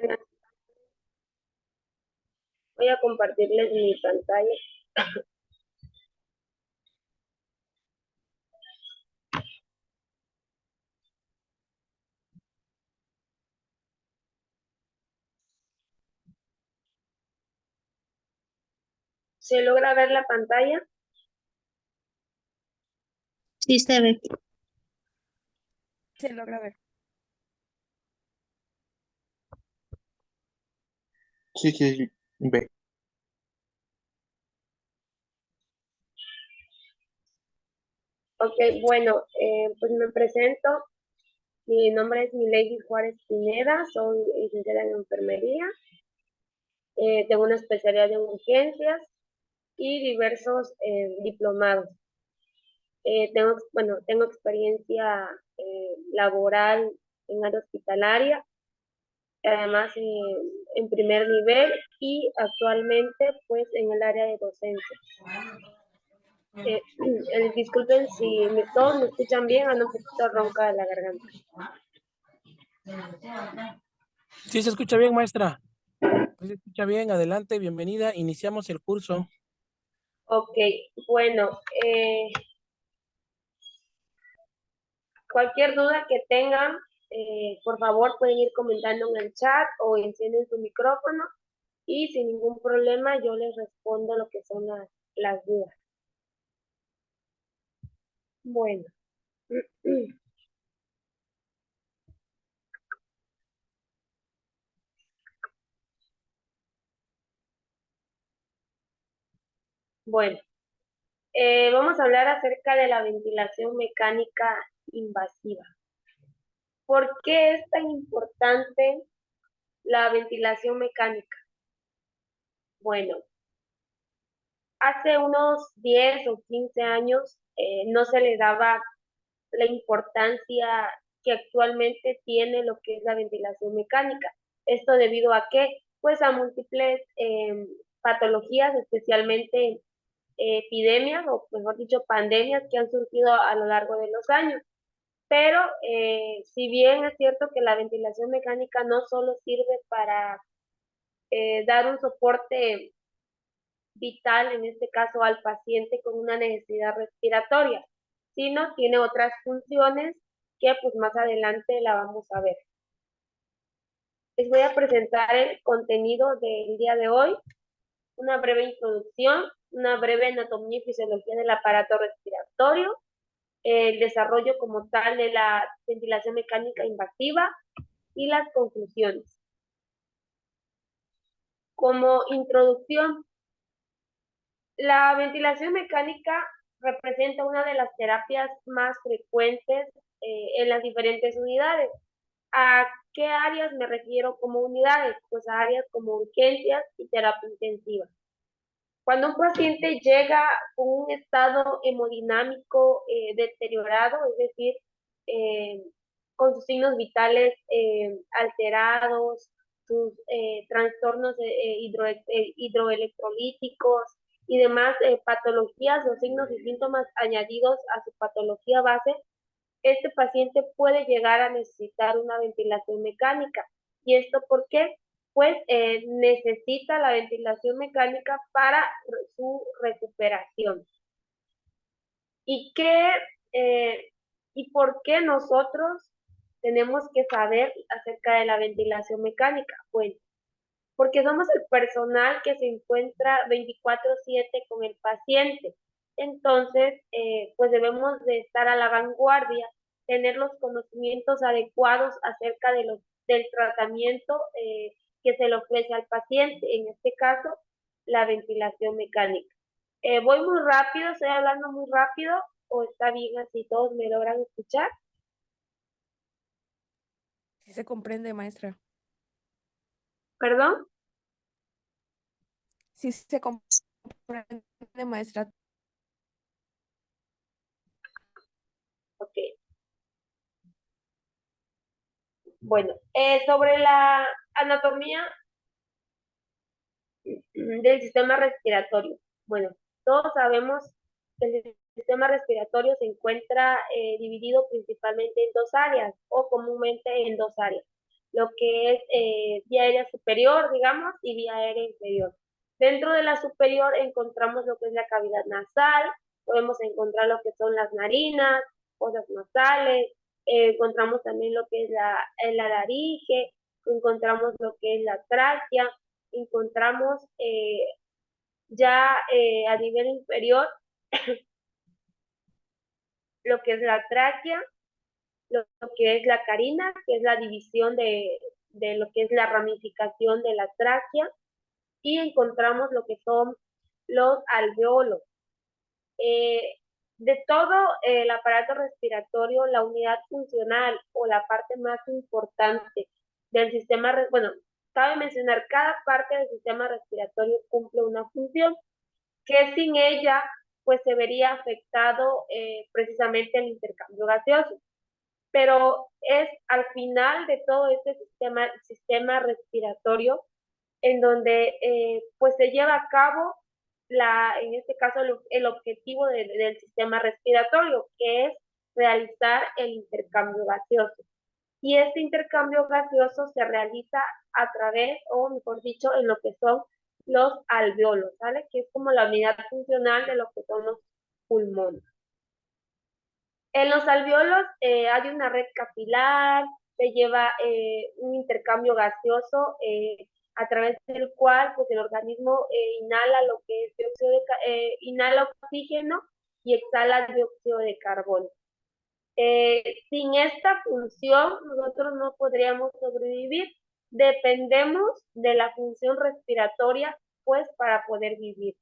Buenas. Voy a compartirles mi pantalla. ¿Se logra ver la pantalla? Sí, se ve. Se logra ver. Sí, ve. Ok, bueno, pues me presento. Mi nombre es Milady Juárez Pineda, soy licenciada en enfermería, tengo una especialidad en urgencias y diversos diplomados. Tengo experiencia laboral en área hospitalaria, además en primer nivel y actualmente pues en el área de docencia. Disculpen si todos me escuchan bien, ando un poquito ronca de la garganta. Sí, se escucha bien, maestra. Sí, se escucha bien, adelante, bienvenida. Iniciamos el curso. Ok, bueno, cualquier duda que tengan, por favor pueden ir comentando en el chat o encienden su micrófono y sin ningún problema yo les respondo lo que son las dudas. Bueno. Bueno, vamos a hablar acerca de la ventilación mecánica invasiva. ¿Por qué es tan importante la ventilación mecánica? Bueno, hace unos 10 o 15 años no se le daba la importancia que actualmente tiene lo que es la ventilación mecánica. ¿Esto debido a qué? Pues a múltiples patologías, especialmente epidemias o mejor dicho pandemias que han surgido a lo largo de los años. Pero si bien es cierto que la ventilación mecánica no solo sirve para dar un soporte vital, en este caso al paciente con una necesidad respiratoria, sino tiene otras funciones que pues más adelante la vamos a ver. Les voy a presentar el contenido del día de hoy, una breve introducción, una breve anatomía y fisiología del aparato respiratorio, el desarrollo como tal de la ventilación mecánica invasiva y las conclusiones. Como introducción, la ventilación mecánica representa una de las terapias más frecuentes en las diferentes unidades. ¿A qué áreas me refiero como unidades? Pues a áreas como urgencias y terapia intensiva. Cuando un paciente llega con un estado hemodinámico deteriorado, es decir, eh, con sus signos vitales alterados, sus trastornos hidroelectrolíticos y demás patologías o signos y síntomas añadidos a su patología base, este paciente puede llegar a necesitar una ventilación mecánica. ¿Y esto por qué? Pues necesita la ventilación mecánica para su recuperación. ¿Y y por qué nosotros tenemos que saber acerca de la ventilación mecánica? Bueno, porque somos el personal que se encuentra 24/7 con el paciente. Entonces, pues debemos de estar a la vanguardia, tener los conocimientos adecuados acerca del tratamiento que se le ofrece al paciente, en este caso, la ventilación mecánica. Voy muy rápido, estoy hablando muy rápido, o está bien así, todos me logran escuchar. Sí se comprende, maestra. ¿Perdón? Sí se comprende, maestra. Ok. Bueno, sobre la anatomía del sistema respiratorio. Bueno, todos sabemos que el sistema respiratorio se encuentra dividido principalmente en dos áreas o comúnmente en dos áreas. lo que es vía aérea superior, digamos, y vía aérea inferior. Dentro de la superior encontramos lo que es la cavidad nasal, podemos encontrar lo que son las narinas, fosas nasales, encontramos también lo que es la laringe, encontramos lo que es la tráquea, encontramos ya a nivel inferior lo que es la tráquea, lo que es la carina, que es la división de lo que es la ramificación de la tráquea, y encontramos lo que son los alveolos. Eh, de todo el aparato respiratorio, la unidad funcional o la parte más importante del sistema, bueno, cabe mencionar, cada parte del sistema respiratorio cumple una función que sin ella, pues se vería afectado precisamente el intercambio gaseoso. Pero es al final de todo este sistema respiratorio en donde pues se lleva a cabo en este caso el objetivo del sistema respiratorio, que es realizar el intercambio gaseoso. Y este intercambio gaseoso se realiza a través, o mejor dicho, en lo que son los alveolos, ¿vale? Que es como la unidad funcional de lo que son los pulmones. En los alveolos hay una red capilar, se lleva un intercambio gaseoso a través del cual pues, el organismo inhala lo que es inhala oxígeno y exhala dióxido de carbono. Sin esta función nosotros no podríamos sobrevivir. Dependemos de la función respiratoria pues para poder vivir.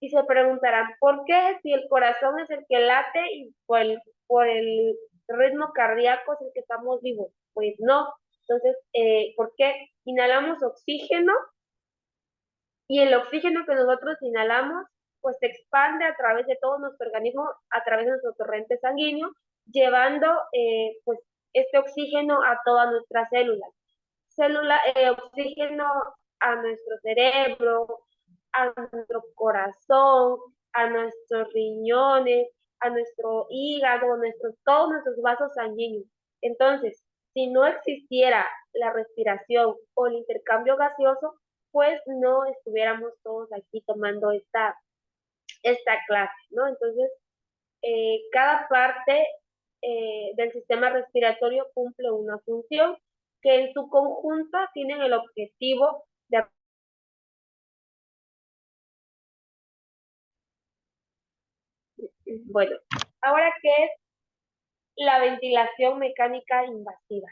Y se preguntarán, ¿por qué si el corazón es el que late y por el ritmo cardíaco es el que estamos vivos? Pues no. Entonces, ¿por qué inhalamos oxígeno y el oxígeno que nosotros inhalamos pues se expande a través de todo nuestro organismo, a través de nuestro torrente sanguíneo, llevando pues este oxígeno a todas nuestras células? Oxígeno a nuestro cerebro, a nuestro corazón, a nuestros riñones, a nuestro hígado, todos nuestros vasos sanguíneos. Entonces, si no existiera la respiración o el intercambio gaseoso, pues no estuviéramos todos aquí tomando esta clase, ¿no? Entonces, cada parte del sistema respiratorio cumple una función que en su conjunto tienen el objetivo de... Bueno, ahora, ¿qué es la ventilación mecánica invasiva?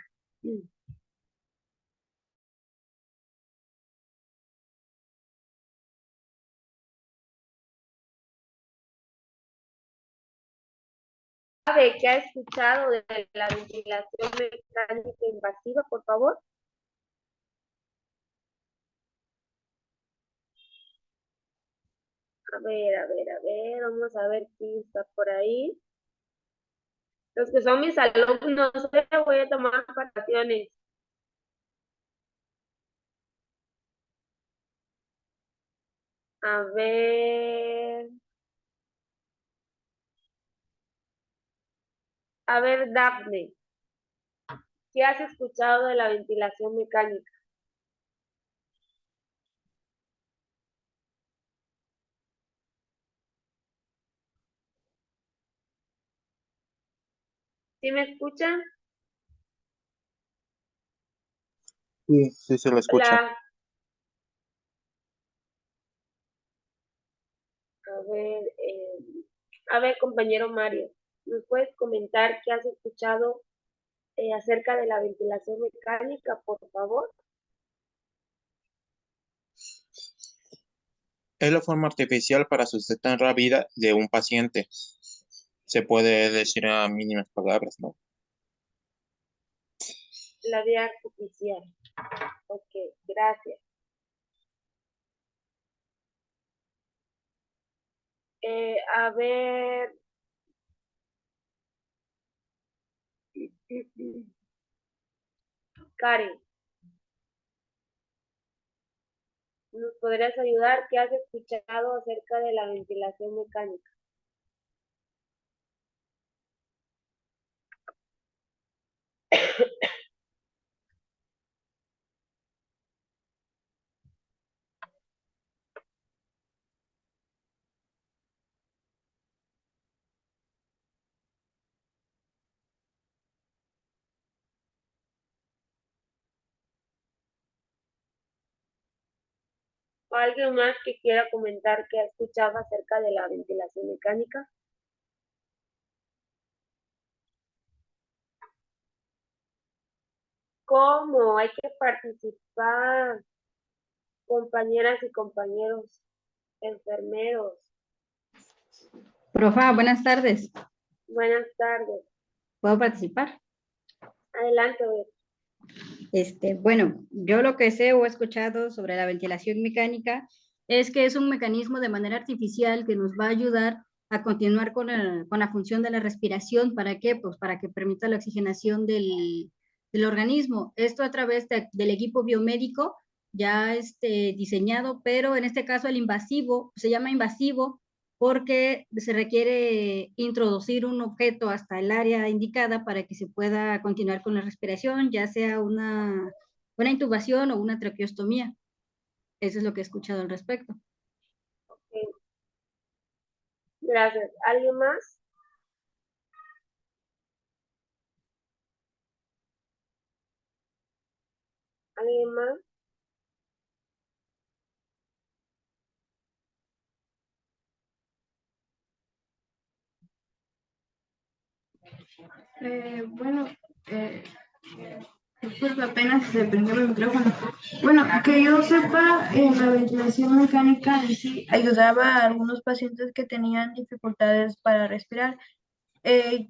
¿Sabe qué ha escuchado de la ventilación mecánica invasiva, por favor? Vamos a ver quién está por ahí. Los que son mis alumnos, voy a tomar vacaciones. A ver. A ver, Daphne, ¿qué has escuchado de la ventilación mecánica? ¿Sí me escuchan? Sí, sí se lo escucha. Hola. A ver, compañero Mario, ¿nos puedes comentar qué has escuchado acerca de la ventilación mecánica, por favor? Es la forma artificial para sustentar la vida de un paciente. Se puede decir a mínimas palabras, ¿no? La vía artificial. Ok, gracias. A ver. Karen, ¿nos podrías ayudar? ¿Qué has escuchado acerca de la ventilación mecánica? ¿O alguien más que quiera comentar que ha escuchado acerca de la ventilación mecánica? ¿Cómo? Hay que participar, compañeras y compañeros, enfermeros. Profa, buenas tardes. Buenas tardes. ¿Puedo participar? Adelante, Beth. Bueno, yo lo que sé o he escuchado sobre la ventilación mecánica es que es un mecanismo de manera artificial que nos va a ayudar a continuar con la función de la respiración. ¿Para qué? Pues para que permita la oxigenación del organismo. Esto a través del equipo biomédico ya diseñado, pero en este caso el invasivo, se llama invasivo porque se requiere introducir un objeto hasta el área indicada para que se pueda continuar con la respiración, ya sea una intubación o una traqueostomía. Eso es lo que he escuchado al respecto. Ok, gracias. ¿Alguien más? ¿Alguien más? Bueno, pues apenas se prendió el micrófono. Bueno, que yo sepa, la ventilación mecánica en sí ayudaba a algunos pacientes que tenían dificultades para respirar. Eh,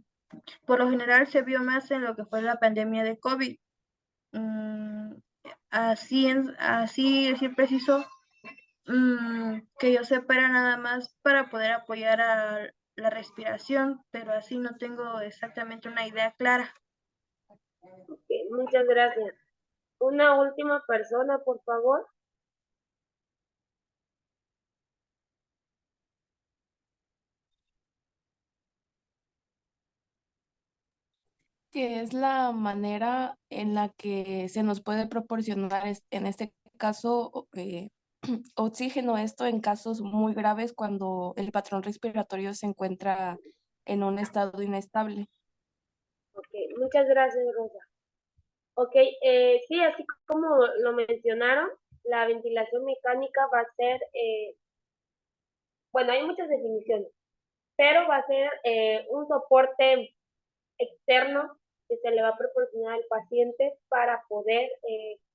por lo general se vio más en lo que fue la pandemia de COVID. Así es preciso, que yo sepa era nada más para poder apoyar a la respiración, pero así no tengo exactamente una idea clara. Ok, muchas gracias. Una última persona, por favor. Que es la manera en la que se nos puede proporcionar, en este caso, oxígeno, esto en casos muy graves cuando el patrón respiratorio se encuentra en un estado inestable. Ok, muchas gracias, Rosa. Ok, sí, así como lo mencionaron, la ventilación mecánica va a ser, bueno, hay muchas definiciones, pero va a ser un soporte externo que se le va a proporcionar al paciente para poder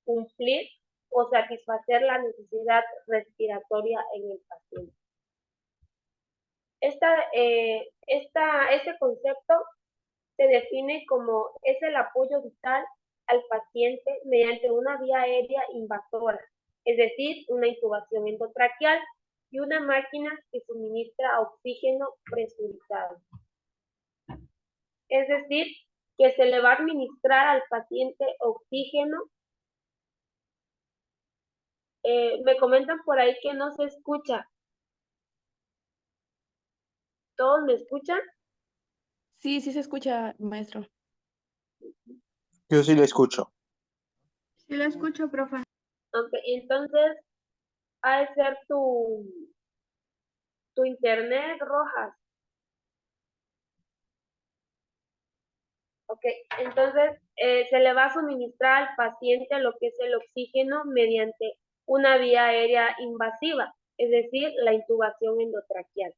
cumplir o satisfacer la necesidad respiratoria en el paciente. Este concepto se define como es el apoyo vital al paciente mediante una vía aérea invasora, es decir, una intubación endotraqueal y una máquina que suministra oxígeno presurizado. Es decir, que se le va a administrar al paciente oxígeno. Me comentan por ahí que no se escucha. ¿Todos me escuchan? Sí, sí se escucha, maestro. Yo sí le escucho. Sí la escucho, profe. Ok, entonces, ha de ser tu internet, Rojas. Ok, entonces se le va a suministrar al paciente lo que es el oxígeno mediante una vía aérea invasiva, es decir, la intubación endotraqueal.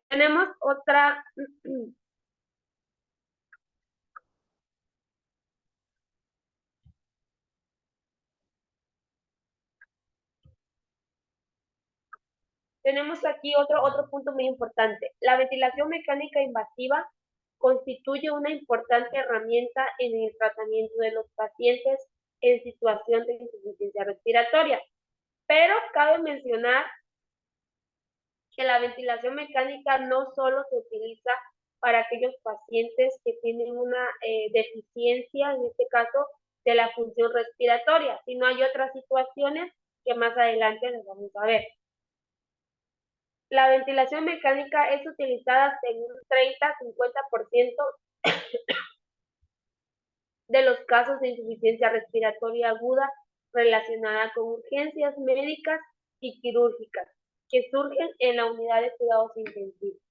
Tenemos otra, tenemos aquí otro punto muy importante. La ventilación mecánica invasiva constituye una importante herramienta en el tratamiento de los pacientes en situación de insuficiencia respiratoria. Pero cabe mencionar que la ventilación mecánica no solo se utiliza para aquellos pacientes que tienen una deficiencia, en este caso, de la función respiratoria, sino hay otras situaciones que más adelante les vamos a ver. La ventilación mecánica es utilizada en un 30-50% de los casos de insuficiencia respiratoria aguda relacionada con urgencias médicas y quirúrgicas que surgen en la unidad de cuidados intensivos.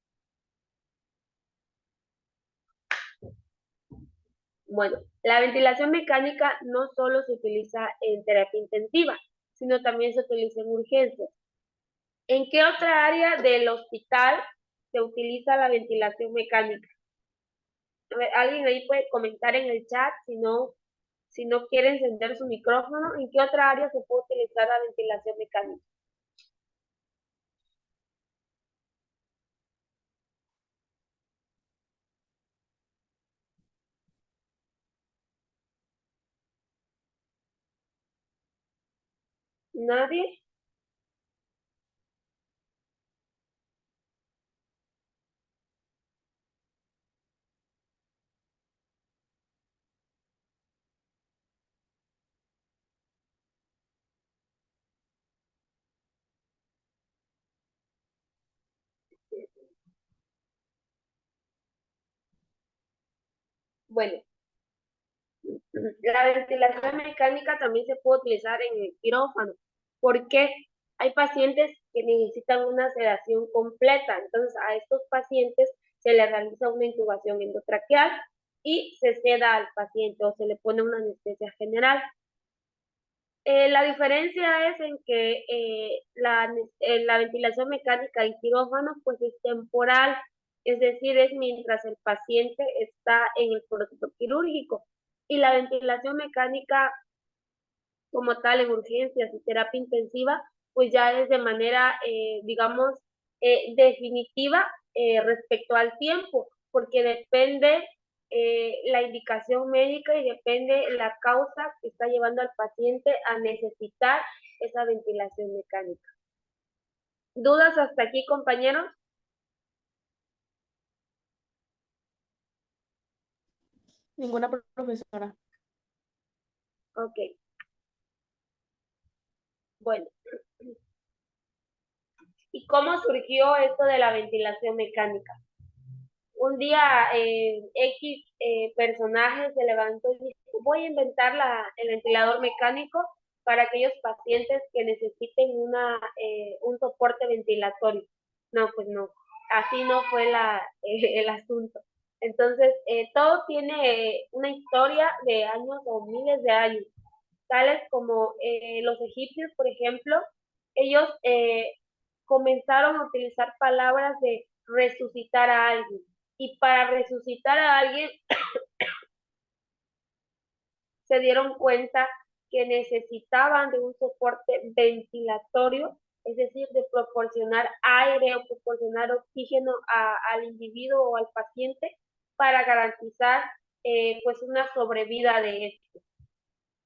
Bueno, la ventilación mecánica no solo se utiliza en terapia intensiva, sino también se utiliza en urgencias. ¿En qué otra área del hospital se utiliza la ventilación mecánica? A ver, alguien ahí puede comentar en el chat si no quiere encender su micrófono, ¿en qué otra área se puede utilizar la ventilación mecánica? ¿Nadie? Bueno, la ventilación mecánica también se puede utilizar en el quirófano, porque hay pacientes que necesitan una sedación completa, entonces a estos pacientes se les realiza una intubación endotraqueal y se seda al paciente o se le pone una anestesia general. La diferencia es en que la ventilación mecánica del quirófano pues es temporal, es decir, es mientras el paciente está en el proceso quirúrgico. Y la ventilación mecánica como tal en urgencias y terapia intensiva, pues ya es de manera, digamos, definitiva respecto al tiempo, porque depende la indicación médica y depende la causa que está llevando al paciente a necesitar esa ventilación mecánica. ¿Dudas hasta aquí, compañeros? Ninguna profesora. Ok. Bueno. ¿Y cómo surgió esto de la ventilación mecánica? Un día X personaje se levantó y dijo, voy a inventar el ventilador mecánico para aquellos pacientes que necesiten un soporte ventilatorio. No, pues no, así no fue el asunto. Entonces, todo tiene una historia de años o miles de años, tales como los egipcios, por ejemplo, ellos comenzaron a utilizar palabras de resucitar a alguien. Y para resucitar a alguien se dieron cuenta que necesitaban de un soporte ventilatorio, es decir, de proporcionar aire o proporcionar oxígeno al individuo o al paciente para garantizar pues una sobrevida de este.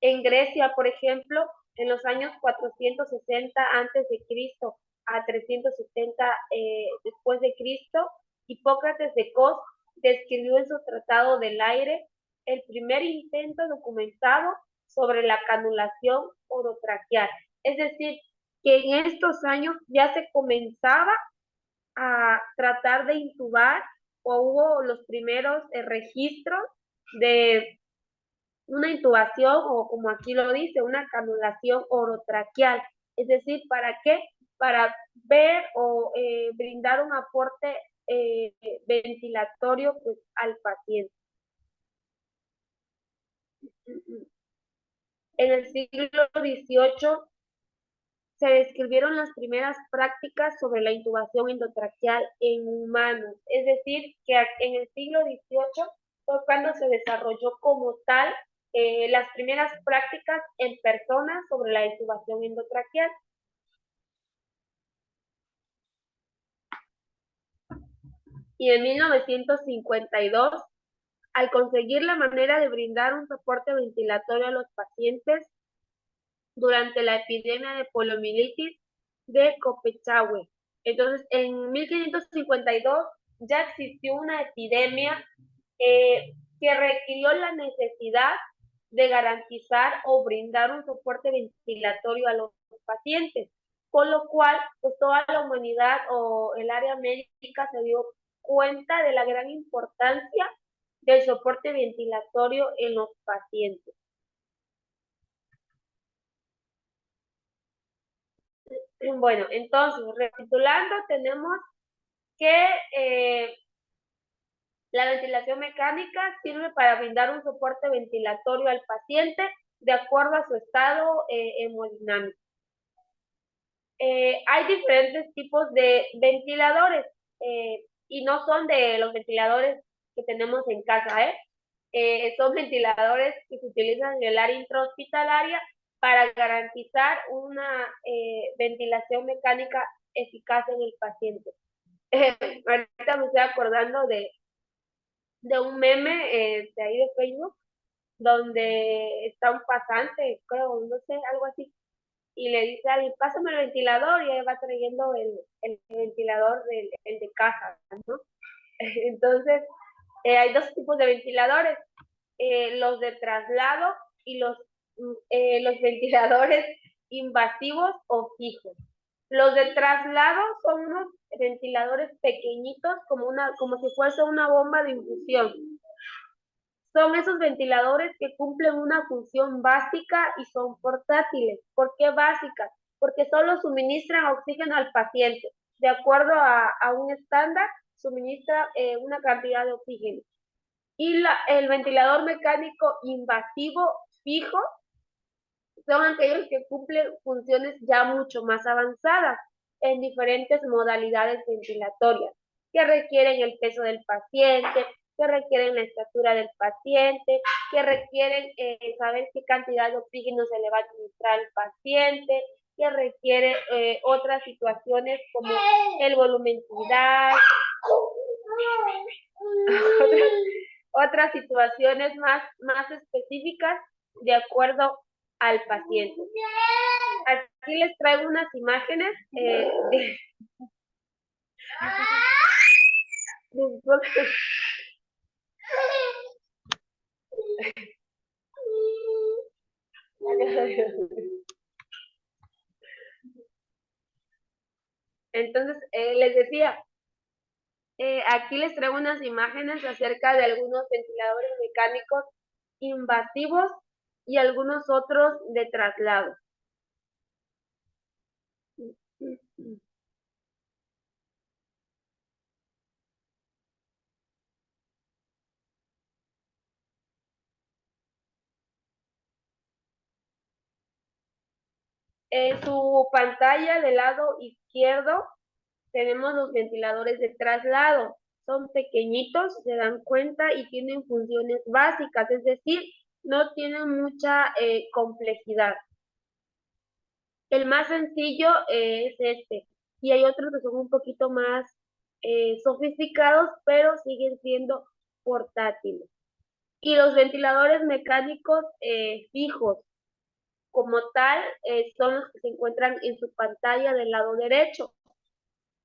En Grecia, por ejemplo, en los años 460 antes de Cristo a 370 después de Cristo, Hipócrates de Cos describió en su Tratado del Aire el primer intento documentado sobre la canulación orotraqueal. Es decir, que en estos años ya se comenzaba a tratar de intubar o hubo los primeros registros de una intubación o como aquí lo dice, una canulación orotraqueal. Es decir, ¿para qué? Para ver o brindar un aporte ventilatorio pues, al paciente. En el siglo XVIII se describieron las primeras prácticas sobre la intubación endotraqueal en humanos. Es decir, que en el siglo XVIII fue cuando se desarrolló como tal las primeras prácticas en personas sobre la intubación endotraqueal. Y en 1952, al conseguir la manera de brindar un soporte ventilatorio a los pacientes durante la epidemia de poliomielitis de Copechagüe. Entonces, en 1552 ya existió una epidemia que requirió la necesidad de garantizar o brindar un soporte ventilatorio a los pacientes, con lo cual pues toda la humanidad o el área médica se dio cuenta de la gran importancia del soporte ventilatorio en los pacientes. Bueno, entonces, recapitulando, tenemos que la ventilación mecánica sirve para brindar un soporte ventilatorio al paciente de acuerdo a su estado hemodinámico. hay diferentes tipos de ventiladores y no son de los ventiladores que tenemos en casa, son ventiladores que se utilizan en el área intrahospitalaria para garantizar una ventilación mecánica eficaz en el paciente. Ahorita me estoy acordando de un meme de ahí de Facebook, donde está un pasante, creo, no sé, algo así, y le dice a alguien, pásame el ventilador, y ahí va trayendo el ventilador el de casa, ¿no? Entonces, hay dos tipos de ventiladores, los de traslado y los ventiladores invasivos o fijos. Los de traslado son unos ventiladores pequeñitos, como si fuese una bomba de infusión. Son esos ventiladores que cumplen una función básica y son portátiles. ¿Por qué básicas? Porque solo suministran oxígeno al paciente. De acuerdo a un estándar, suministra una cantidad de oxígeno. Y el ventilador mecánico invasivo fijo son aquellos que cumplen funciones ya mucho más avanzadas en diferentes modalidades ventilatorias, que requieren el peso del paciente, que requieren la estatura del paciente, que requieren saber qué cantidad de oxígeno se le va a administrar al paciente, que requiere otras situaciones como el volumen tidal, otras situaciones más específicas de acuerdo al paciente. Aquí les traigo unas imágenes Entonces, les decía, aquí les traigo unas imágenes acerca de algunos ventiladores mecánicos invasivos y algunos otros de traslado. En su pantalla del lado izquierdo tenemos los ventiladores de traslado. Son pequeñitos, se dan cuenta, y tienen funciones básicas, es decir, no tienen mucha complejidad. El más sencillo es este, y hay otros que son un poquito más sofisticados, pero siguen siendo portátiles. Y los ventiladores mecánicos fijos, como tal, son los que se encuentran en su pantalla del lado derecho.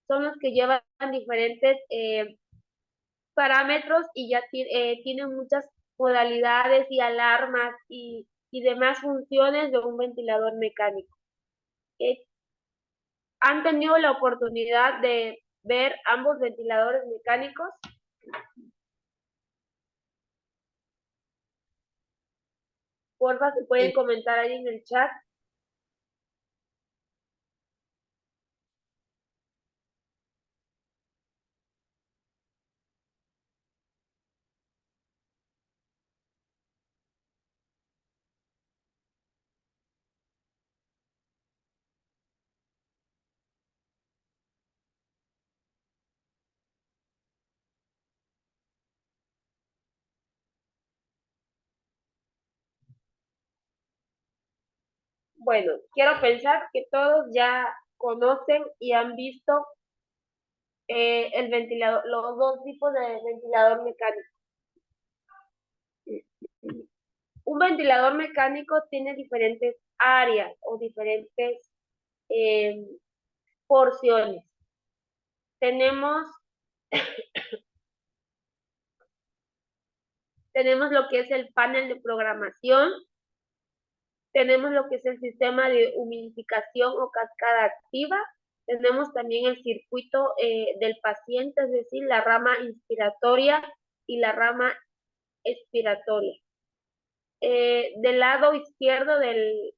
Son los que llevan diferentes parámetros y ya tienen muchas modalidades y alarmas y demás funciones de un ventilador mecánico. ¿Han tenido la oportunidad de ver ambos ventiladores mecánicos? Porfa, si pueden comentar ahí en el chat. Bueno, quiero pensar que todos ya conocen y han visto el ventilador, los dos tipos de ventilador mecánico. Un ventilador mecánico tiene diferentes áreas o diferentes porciones. Tenemos lo que es el panel de programación, tenemos lo que es el sistema de humidificación o cascada activa, tenemos también el circuito del paciente, es decir, la rama inspiratoria y la rama expiratoria. Del lado izquierdo del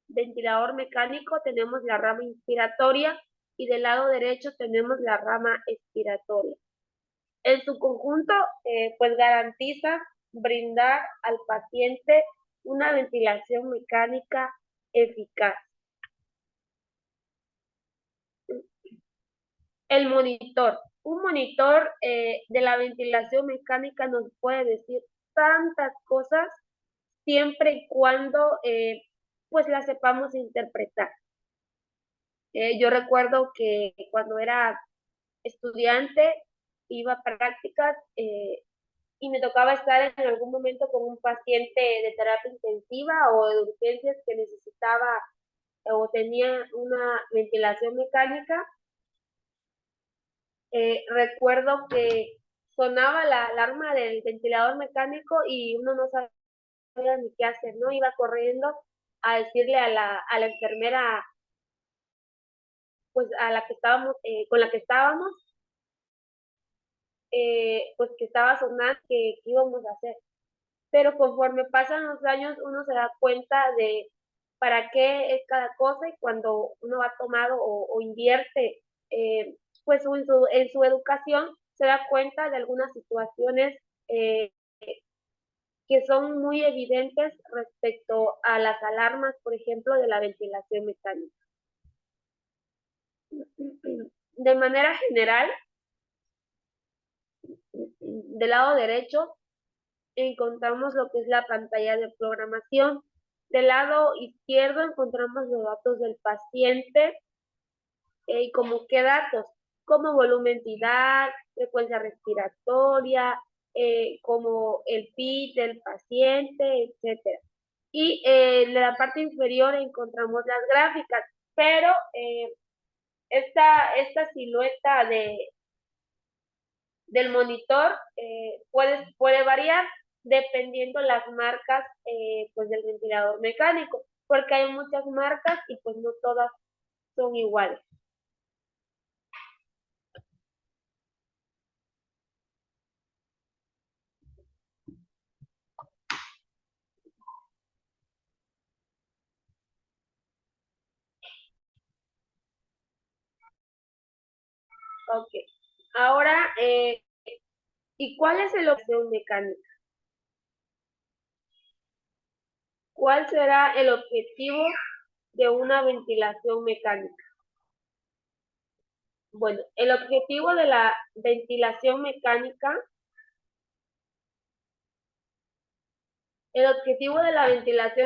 ventilador mecánico tenemos la rama inspiratoria y del lado derecho tenemos la rama expiratoria. En su conjunto, pues garantiza brindar al paciente una ventilación mecánica eficaz. El monitor. Un monitor de la ventilación mecánica nos puede decir tantas cosas siempre y cuando pues las sepamos interpretar. Yo recuerdo que cuando era estudiante iba a prácticas y me tocaba estar en algún momento con un paciente de terapia intensiva o de urgencias que necesitaba o tenía una ventilación mecánica. Recuerdo que sonaba la alarma del ventilador mecánico y uno no sabía ni qué hacer, ¿no? Iba corriendo a decirle a la enfermera, pues a la que estábamos, con la que estábamos, pues que estaba sonando, que íbamos a hacer. Pero conforme pasan los años, uno se da cuenta de para qué es cada cosa y cuando uno ha tomado o invierte pues en su educación, se da cuenta de algunas situaciones eh, que son muy evidentes respecto a las alarmas, por ejemplo, de la ventilación mecánica. De manera general, del lado derecho encontramos lo que es la pantalla de programación. Del lado izquierdo encontramos los datos del paciente y como qué datos, como volumen vital, frecuencia respiratoria, como el PIT del paciente, etcétera. Y en la parte inferior encontramos las gráficas, pero esta silueta del monitor puede variar dependiendo las marcas pues del ventilador mecánico, porque hay muchas marcas y pues no todas son iguales. Ok. Ahora, ¿y cuál es el objetivo mecánica? ¿Cuál será el objetivo de una ventilación mecánica? Bueno, el objetivo de la ventilación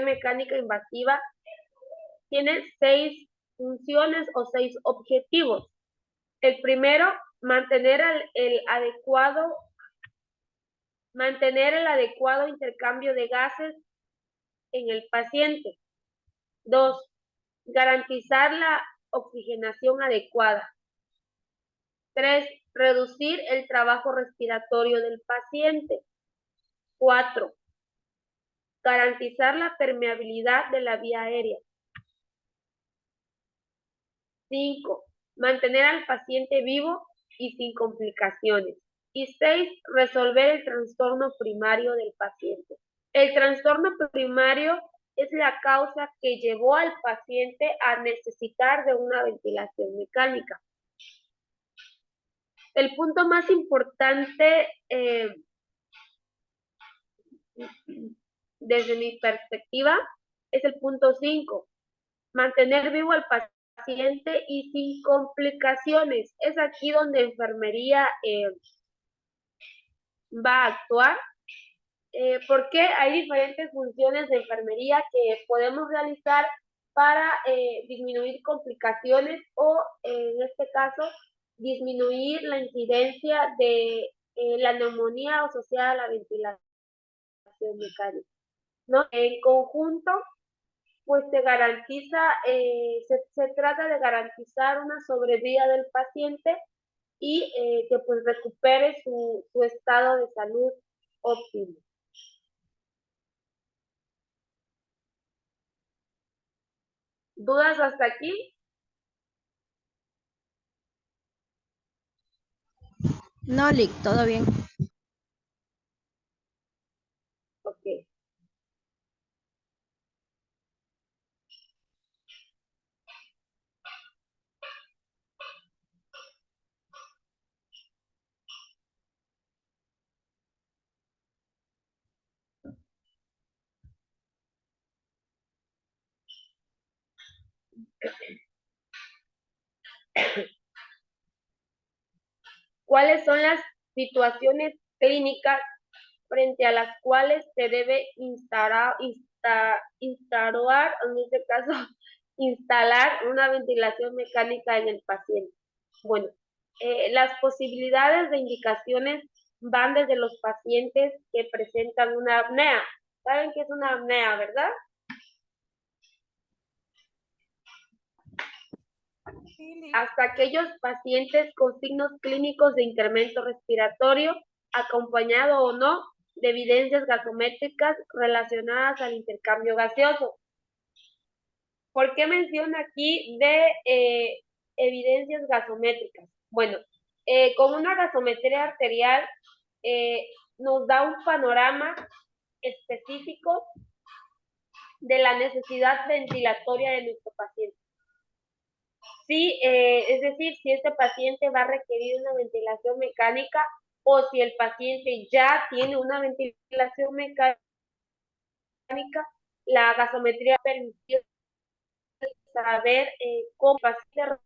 mecánica, invasiva tiene 6 funciones o 6 objetivos. El primero, mantener el adecuado intercambio de gases en el paciente. 2, garantizar la oxigenación adecuada. 3, reducir el trabajo respiratorio del paciente. 4, garantizar la permeabilidad de la vía aérea. 5, mantener al paciente vivo y sin complicaciones. Y 6, resolver el trastorno primario del paciente. El trastorno primario es la causa que llevó al paciente a necesitar de una ventilación mecánica. El punto más importante desde mi perspectiva es el punto 5, mantener vivo al paciente y sin complicaciones. Es aquí donde enfermería va a actuar, porque hay diferentes funciones de enfermería que podemos realizar para disminuir complicaciones o, en este caso, disminuir la incidencia de la neumonía asociada a la ventilación mecánica, ¿no? En conjunto, pues se garantiza, se trata de garantizar una sobrevida del paciente y que pues recupere su estado de salud óptimo. ¿Dudas hasta aquí? No, Lick, todo bien. Ok. ¿Cuáles son las situaciones clínicas frente a las cuales se debe instalar, en este caso, instalar una ventilación mecánica en el paciente? Bueno, las posibilidades de indicaciones van desde los pacientes que presentan una apnea. ¿Saben qué es una apnea, verdad? Hasta aquellos pacientes con signos clínicos de incremento respiratorio, acompañado o no de evidencias gasométricas relacionadas al intercambio gaseoso. ¿Por qué menciono aquí de evidencias gasométricas? Bueno, con una gasometría arterial nos da un panorama específico de la necesidad ventilatoria de nuestro paciente. Sí, es decir, si este paciente va a requerir una ventilación mecánica o si el paciente ya tiene una ventilación mecánica, la gasometría permite saber cómo el paciente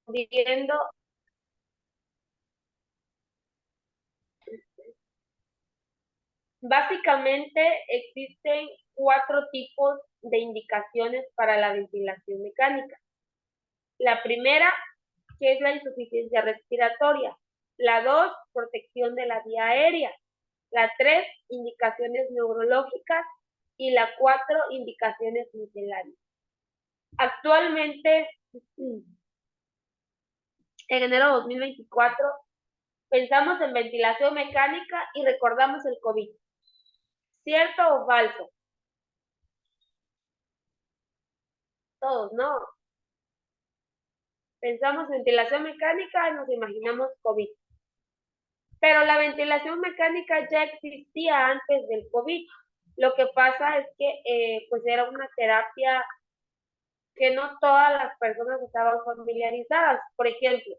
respondiendo. Básicamente existen 4 tipos de indicaciones para la ventilación mecánica. La primera, que es la insuficiencia respiratoria. La 2, protección de la vía aérea. La 3, indicaciones neurológicas. Y la 4, indicaciones misceláneas. Actualmente, en enero de 2024, pensamos en ventilación mecánica y recordamos el COVID. ¿Cierto o falso? Todos, ¿no? Pensamos en ventilación mecánica y nos imaginamos COVID. Pero la ventilación mecánica ya existía antes del COVID. Lo que pasa es que pues era una terapia que no todas las personas estaban familiarizadas. Por ejemplo,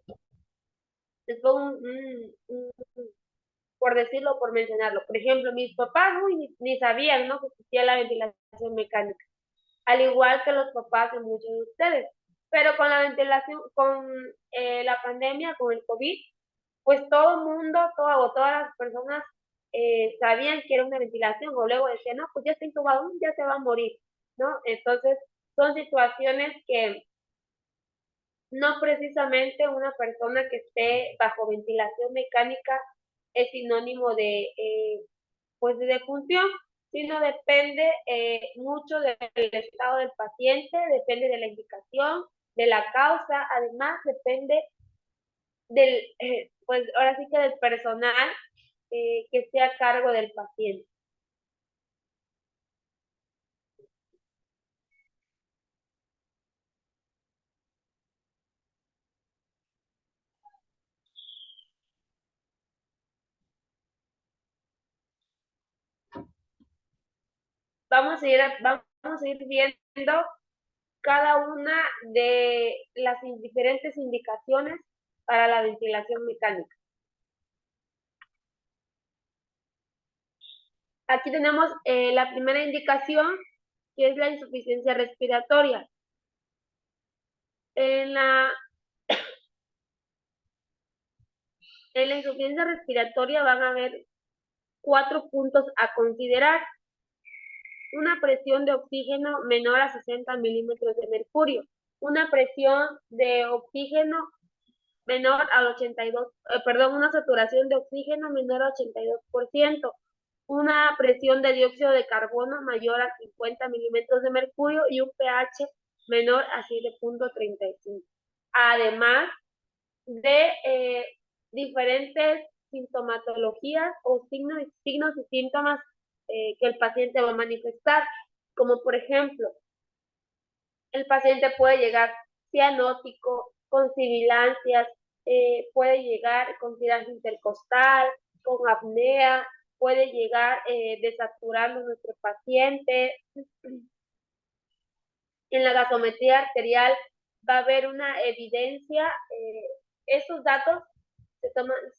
les pongo por decirlo, por mencionarlo. Por ejemplo, mis papás ni sabían, ¿no?, que existía la ventilación mecánica, al igual que los papás de muchos de ustedes. Pero con la ventilación, con la pandemia, con el COVID, pues todo el mundo, todas las personas sabían que era una ventilación, o luego decían, no, pues ya está intubado, ya se va a morir, ¿no? Entonces, son situaciones que no precisamente una persona que esté bajo ventilación mecánica es sinónimo de, pues de defunción, sino depende mucho del estado del paciente, depende de la indicación, de la causa, además depende del, pues ahora sí que del personal que esté a cargo del paciente. Vamos a ir viendo cada una de las diferentes indicaciones para la ventilación mecánica. Aquí tenemos la primera indicación, que es la insuficiencia respiratoria. En la insuficiencia respiratoria van a haber 4 puntos a considerar. Una presión de oxígeno menor a 60 milímetros de mercurio. Una presión de oxígeno menor al 82, una saturación de oxígeno menor al 82%. Una presión de dióxido de carbono mayor a 50 milímetros de mercurio y un pH menor a 7.35. Además de diferentes sintomatologías o signos y síntomas que el paciente va a manifestar, como por ejemplo, el paciente puede llegar cianótico, con sibilancias, puede llegar con tiroides intercostal, con apnea, puede llegar desaturando nuestro paciente. En la gasometría arterial va a haber una evidencia, esos datos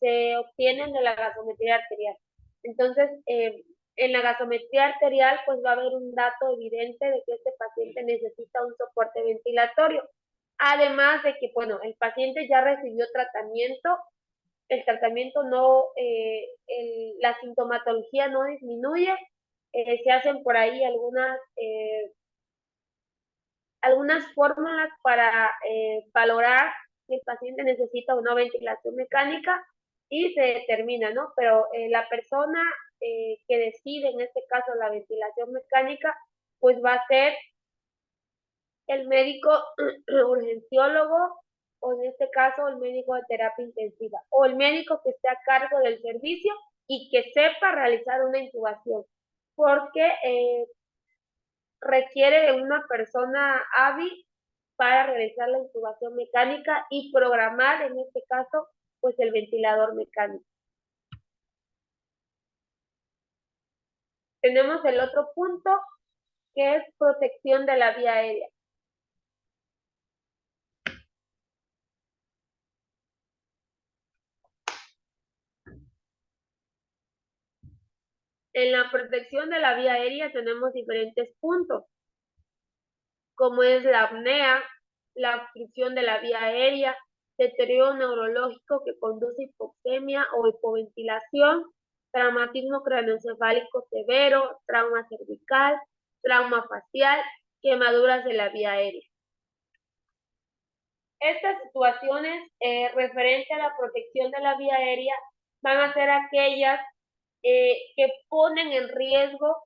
se obtienen de la gasometría arterial. Entonces, en la gasometría arterial, pues va a haber un dato evidente de que este paciente necesita un soporte ventilatorio. Además de que, bueno, el paciente ya recibió tratamiento, el tratamiento no, la sintomatología no disminuye, se hacen por ahí algunas fórmulas para valorar si el paciente necesita o no ventilación mecánica y se determina, ¿no? Pero la persona que decide, en este caso, la ventilación mecánica, pues va a ser el médico urgenciólogo o en este caso el médico de terapia intensiva o el médico que esté a cargo del servicio y que sepa realizar una intubación, porque requiere de una persona hábil para realizar la intubación mecánica y programar, en este caso, pues el ventilador mecánico. Tenemos el otro punto, que es protección de la vía aérea. En la protección de la vía aérea tenemos diferentes puntos, como es la apnea, la obstrucción de la vía aérea, deterioro neurológico que conduce a hipoxemia o hipoventilación, traumatismo craneoencefálico severo, trauma cervical, trauma facial, quemaduras de la vía aérea. Estas situaciones referentes a la protección de la vía aérea van a ser aquellas que ponen en riesgo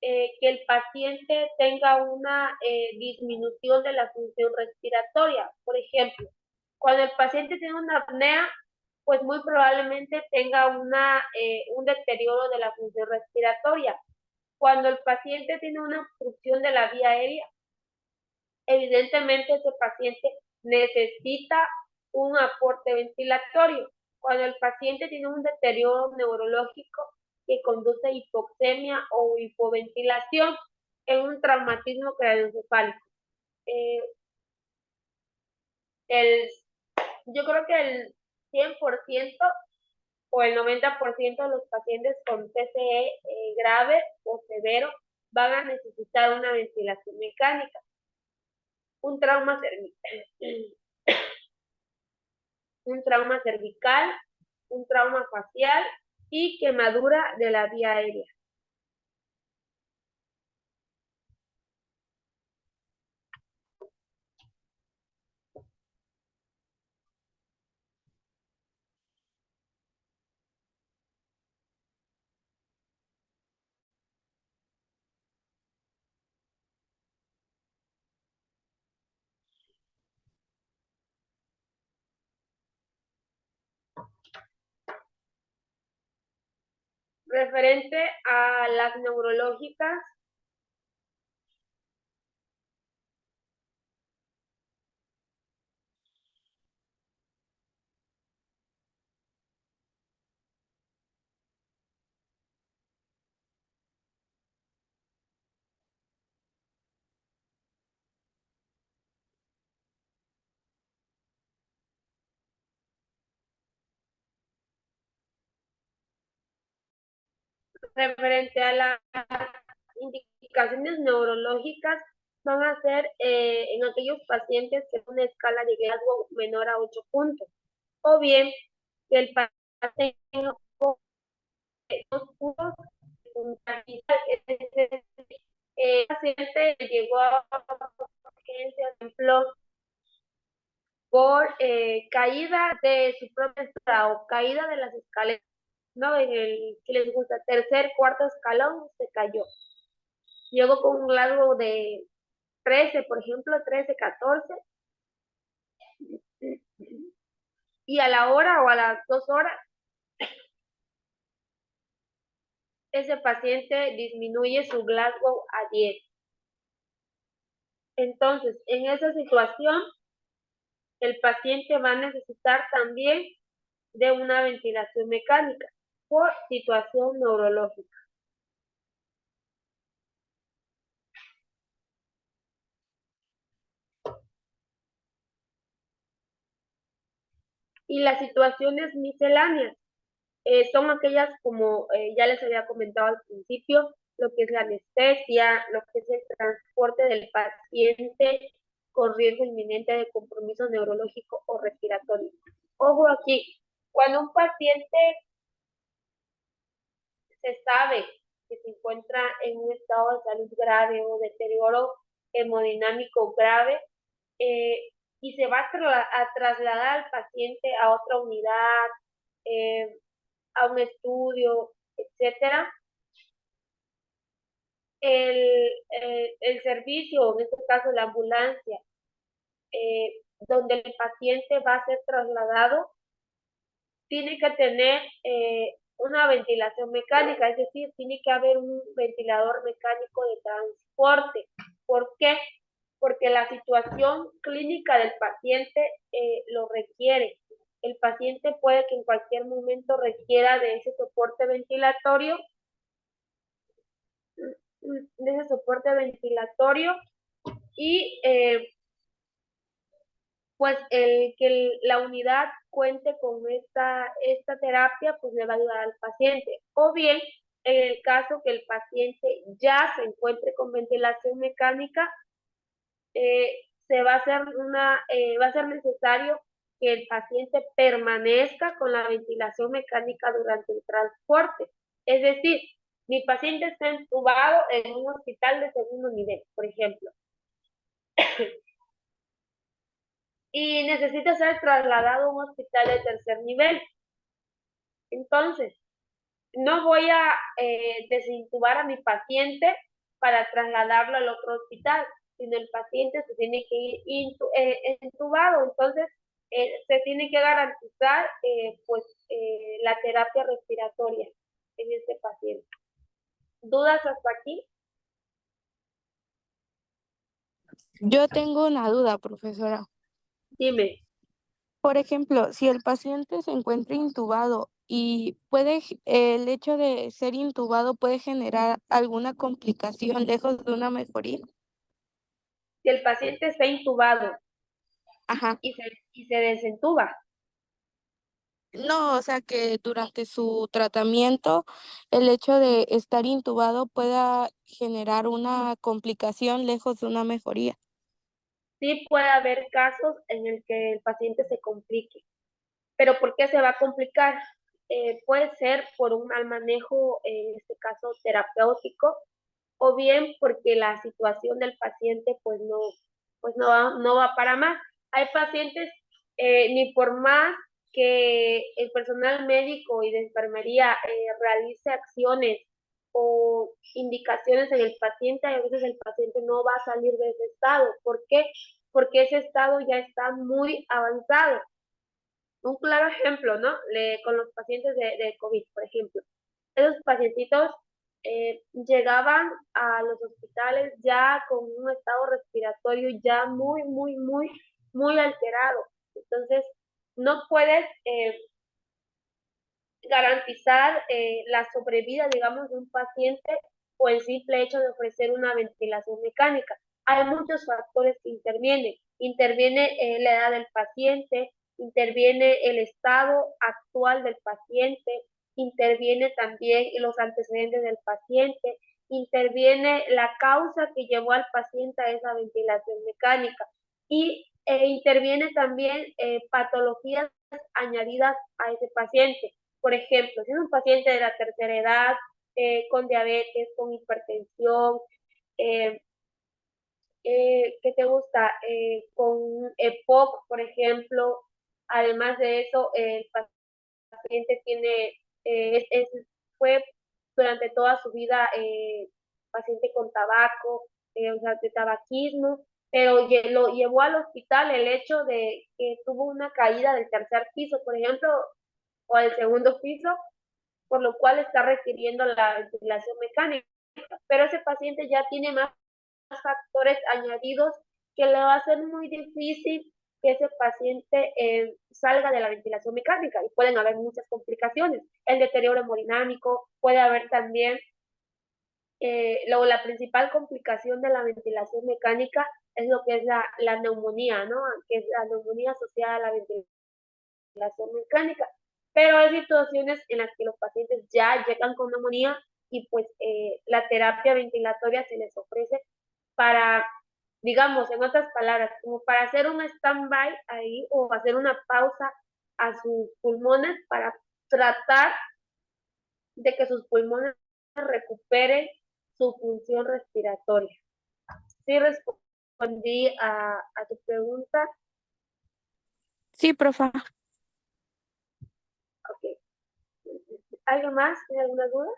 que el paciente tenga una disminución de la función respiratoria. Por ejemplo, cuando el paciente tiene una apnea, pues muy probablemente tenga un deterioro de la función respiratoria. Cuando el paciente tiene una obstrucción de la vía aérea, evidentemente ese paciente necesita un aporte ventilatorio. Cuando el paciente tiene un deterioro neurológico que conduce a hipoxemia o hipoventilación en un traumatismo craneoencefálico. Yo creo que el 100% o el 90% de los pacientes con TCE grave o severo van a necesitar una ventilación mecánica. Un trauma cervical, un trauma facial y quemadura de la vía aérea. Referente a las neurológicas, referente a las indicaciones neurológicas, van a ser en aquellos pacientes que tienen una escala de Glasgow menor a 8 puntos, o bien que el paciente tenga 2 puntos el paciente llegó a urgencia, por ejemplo, por caída de su propia escalera o caída de las escaleras, ¿no? En el que les gusta, tercer, cuarto escalón, se cayó. Llegó con un Glasgow de 13, por ejemplo, 13, 14, y a la hora o a las 2 horas, ese paciente disminuye su Glasgow a 10. Entonces, en esa situación, el paciente va a necesitar también de una ventilación mecánica por situación neurológica. Y las situaciones misceláneas son aquellas como ya les había comentado al principio, lo que es la anestesia, lo que es el transporte del paciente con riesgo inminente de compromiso neurológico o respiratorio. Ojo aquí, cuando un paciente se sabe que se encuentra en un estado de salud grave o deterioro hemodinámico grave, y se va a trasladar al paciente a otra unidad, a un estudio, etcétera, el servicio, en este caso la ambulancia, donde el paciente va a ser trasladado, tiene que tener una ventilación mecánica, es decir, tiene que haber un ventilador mecánico de transporte. ¿Por qué? Porque la situación clínica del paciente lo requiere. El paciente puede que en cualquier momento requiera de ese soporte ventilatorio, y pues la unidad cuente con esta terapia, pues le va a ayudar al paciente. O bien, en el caso que el paciente ya se encuentre con ventilación mecánica, va a ser necesario que el paciente permanezca con la ventilación mecánica durante el transporte. Es decir, mi paciente está entubado en un hospital de segundo nivel, por ejemplo, y necesita ser trasladado a un hospital de tercer nivel. Entonces, no voy a desintubar a mi paciente para trasladarlo al otro hospital, sino el paciente se tiene que ir entubado. Entonces, se tiene que garantizar la terapia respiratoria en este paciente. ¿Dudas hasta aquí? Yo tengo una duda, profesora. Dime. Por ejemplo, si el paciente se encuentra intubado y el hecho de ser intubado puede generar alguna complicación lejos de una mejoría. Si el paciente está intubado Ajá. y se desentuba. No, o sea que durante su tratamiento el hecho de estar intubado pueda generar una complicación lejos de una mejoría. Sí puede haber casos en el que el paciente se complique. ¿Pero por qué se va a complicar? Puede ser por un mal manejo, en este caso terapéutico, o bien porque la situación del paciente no va para más. Hay pacientes, ni por más que el personal médico y de enfermería realice acciones o indicaciones en el paciente, a veces el paciente no va a salir de ese estado. ¿Por qué? Porque ese estado ya está muy avanzado. Un claro ejemplo, ¿no? Con los pacientes de COVID, por ejemplo. Esos pacientitos llegaban a los hospitales ya con un estado respiratorio ya muy, muy, muy, muy alterado. Entonces, no puedes garantizar la sobrevida, digamos, de un paciente o el simple hecho de ofrecer una ventilación mecánica. Hay muchos factores que intervienen. Interviene la edad del paciente, interviene el estado actual del paciente, interviene también los antecedentes del paciente, interviene la causa que llevó al paciente a esa ventilación mecánica y interviene también patologías añadidas a ese paciente. Por ejemplo, si es un paciente de la tercera edad, con diabetes, con hipertensión, ¿qué te gusta? Con EPOC, por ejemplo. Además de eso, el paciente fue durante toda su vida paciente con tabaco, o sea, de tabaquismo, pero lo llevó al hospital el hecho de que tuvo una caída del tercer piso, por ejemplo, o del segundo piso, por lo cual está requiriendo la ventilación mecánica. Pero ese paciente ya tiene más factores añadidos que le va a ser muy difícil que ese paciente salga de la ventilación mecánica y pueden haber muchas complicaciones. El deterioro hemodinámico, puede haber también, la principal complicación de la ventilación mecánica es lo que es la neumonía, ¿no? Que es la neumonía asociada a la ventilación mecánica. Pero hay situaciones en las que los pacientes ya llegan con neumonía y pues la terapia ventilatoria se les ofrece para digamos, en otras palabras, como para hacer un stand-by ahí o hacer una pausa a sus pulmones para tratar de que sus pulmones recuperen su función respiratoria. ¿Sí respondí a tu pregunta? Sí, profa. Ok. ¿Algo más? ¿Tiene alguna duda?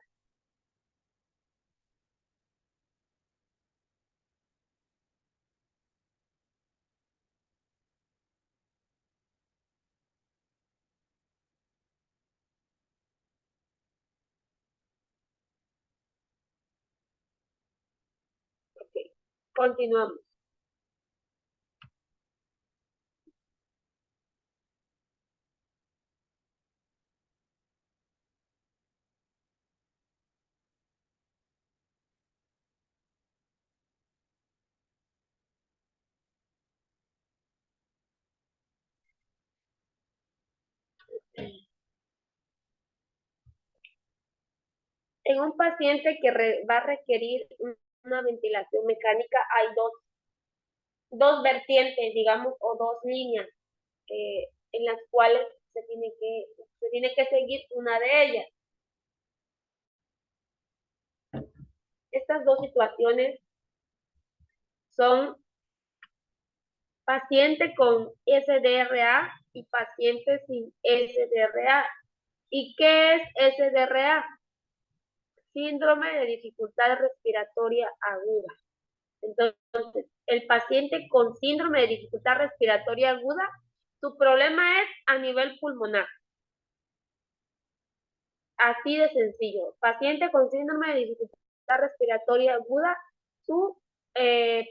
Ok. Continuamos. En un paciente que va a requerir una ventilación mecánica, hay dos vertientes, digamos, o dos líneas en las cuales se tiene que seguir una de ellas. Estas dos situaciones son paciente con SDRA y paciente sin SDRA. ¿Y qué es SDRA? Síndrome de dificultad respiratoria aguda. Entonces, el paciente con síndrome de dificultad respiratoria aguda, su problema es a nivel pulmonar. Así de sencillo. Paciente con síndrome de dificultad respiratoria aguda, su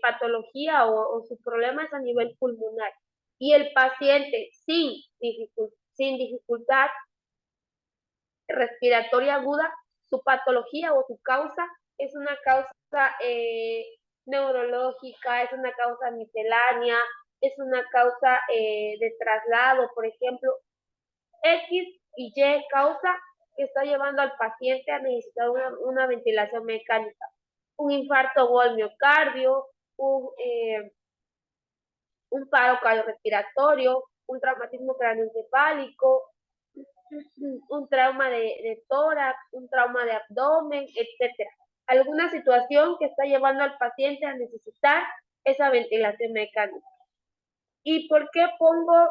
patología o su problema es a nivel pulmonar. Y el paciente sin dificultad respiratoria aguda, su patología o su causa es una causa neurológica, es una causa miscelánea, es una causa de traslado, por ejemplo, X y Y causa que está llevando al paciente a necesitar una ventilación mecánica. Un infarto o al miocardio, un paro cardiorrespiratorio, un traumatismo craneoencefálico, un trauma de tórax, un trauma de abdomen, etcétera. Alguna situación que está llevando al paciente a necesitar esa ventilación mecánica. ¿Y por qué pongo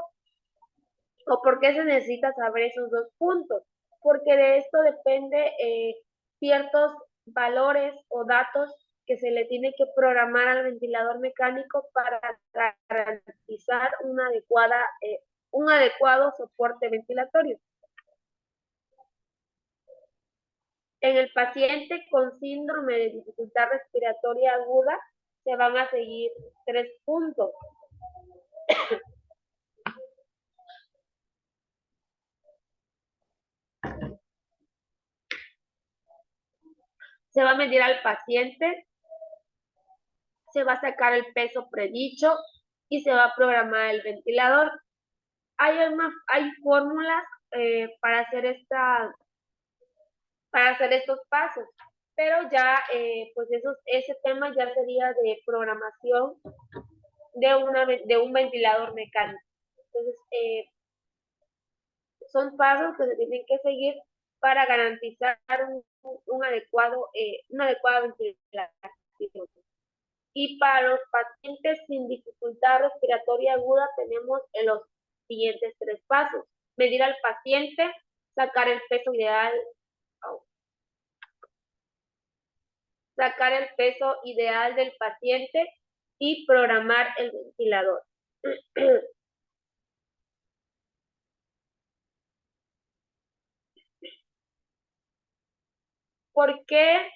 o por qué se necesita saber esos dos puntos? Porque de esto depende ciertos valores o datos que se le tiene que programar al ventilador mecánico para garantizar un adecuado soporte ventilatorio. En el paciente con síndrome de dificultad respiratoria aguda se van a seguir 3 puntos. Se va a medir al paciente, se va a sacar el peso predicho y se va a programar el ventilador. Hay fórmulas para hacer estos pasos, pero ya pues ese tema ya sería de programación de un ventilador mecánico. Entonces, son pasos que se tienen que seguir para garantizar una adecuada ventilación. Y para los pacientes sin dificultad respiratoria aguda tenemos los siguientes 3 pasos. Medir al paciente, sacar el peso ideal del paciente y programar el ventilador. ¿Por qué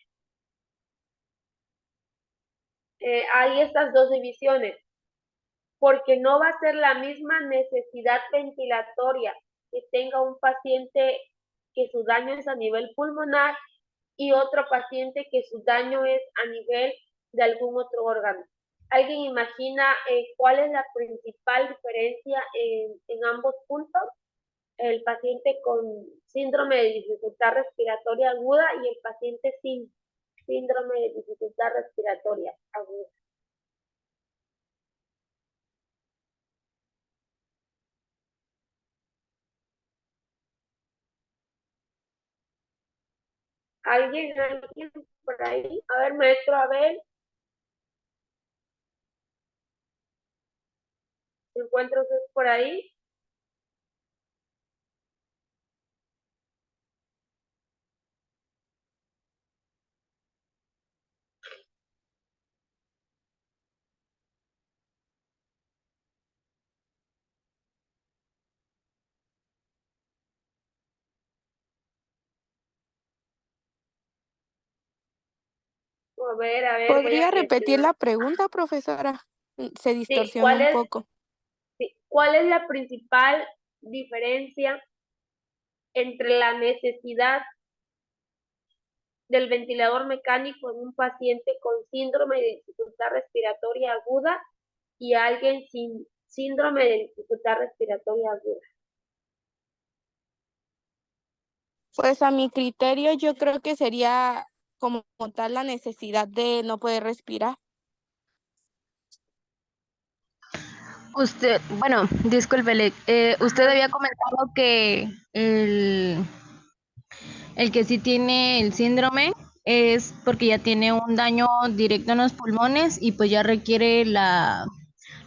hay estas dos divisiones? Porque no va a ser la misma necesidad ventilatoria que tenga un paciente que su daño es a nivel pulmonar y otro paciente que su daño es a nivel de algún otro órgano. ¿Alguien imagina cuál es la principal diferencia en ambos puntos? El paciente con síndrome de dificultad respiratoria aguda y el paciente sin síndrome de dificultad respiratoria aguda. ¿Alguien por ahí? A ver, maestro, a ver. ¿Se encuentra usted por ahí? A ver, voy ¿Podría a repetir presionar. la pregunta, profesora? Se Sí, distorsionó un poco. ¿cuál es la principal diferencia entre la necesidad del ventilador mecánico en un paciente con síndrome de dificultad respiratoria aguda y alguien sin síndrome de dificultad respiratoria aguda? Pues a mi criterio yo creo que sería como tal la necesidad de no poder respirar. Bueno, discúlpele, usted había comentado que el que sí tiene el síndrome es porque ya tiene un daño directo en los pulmones y pues ya requiere la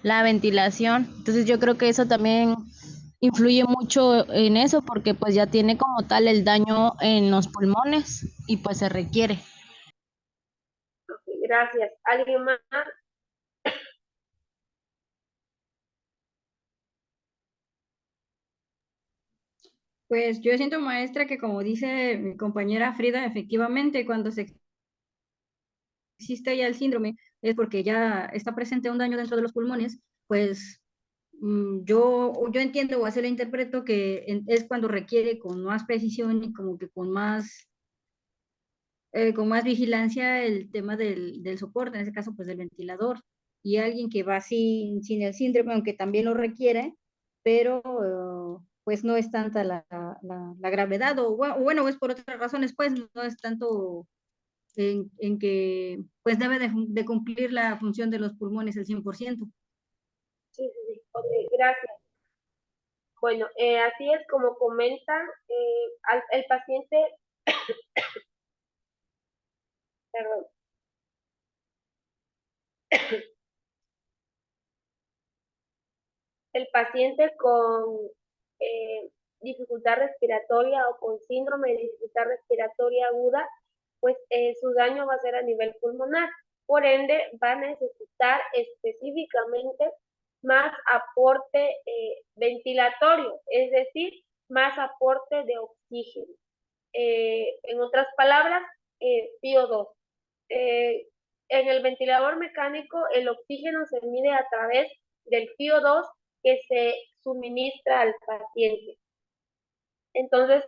ventilación. Entonces yo creo que eso también influye mucho en eso porque pues ya tiene como tal el daño en los pulmones y pues se requiere. Ok, gracias. ¿Alguien más? Pues yo siento, maestra, que como dice mi compañera Frida, efectivamente, cuando se existe ya el síndrome es porque ya está presente un daño dentro de los pulmones, pues yo entiendo o así lo interpreto que es cuando requiere con más precisión y como que con más vigilancia el tema del soporte, en ese caso pues del ventilador, y alguien que va sin el síndrome, aunque también lo requiere, pero pues no es tanta la gravedad, o bueno, es por otras razones, pues no es tanto en que pues debe de cumplir la función de los pulmones al 100%. Sí, sí, sí. Ok, gracias. Bueno, así es como comenta el paciente, perdón, el paciente con eh, dificultad respiratoria o con síndrome de dificultad respiratoria aguda, pues su daño va a ser a nivel pulmonar. Por ende, va a necesitar específicamente más aporte ventilatorio, es decir, más aporte de oxígeno. En otras palabras, PO2. Eh, en el ventilador mecánico, el oxígeno se mide a través del PO2 que se suministra al paciente. Entonces,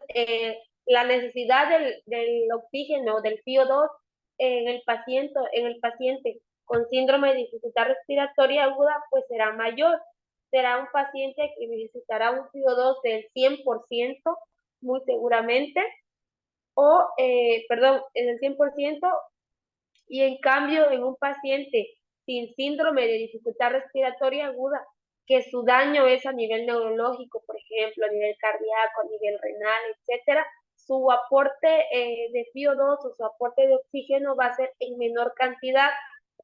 la necesidad del oxígeno, del PO2 en el paciente con síndrome de dificultad respiratoria aguda, pues será mayor. Será un paciente que necesitará un PO2 del 100%, muy seguramente, o, perdón, en el 100%, y en cambio en un paciente sin síndrome de dificultad respiratoria aguda, que su daño es a nivel neurológico, por ejemplo, a nivel cardíaco, a nivel renal, etcétera, su aporte de PO2 o su aporte de oxígeno va a ser en menor cantidad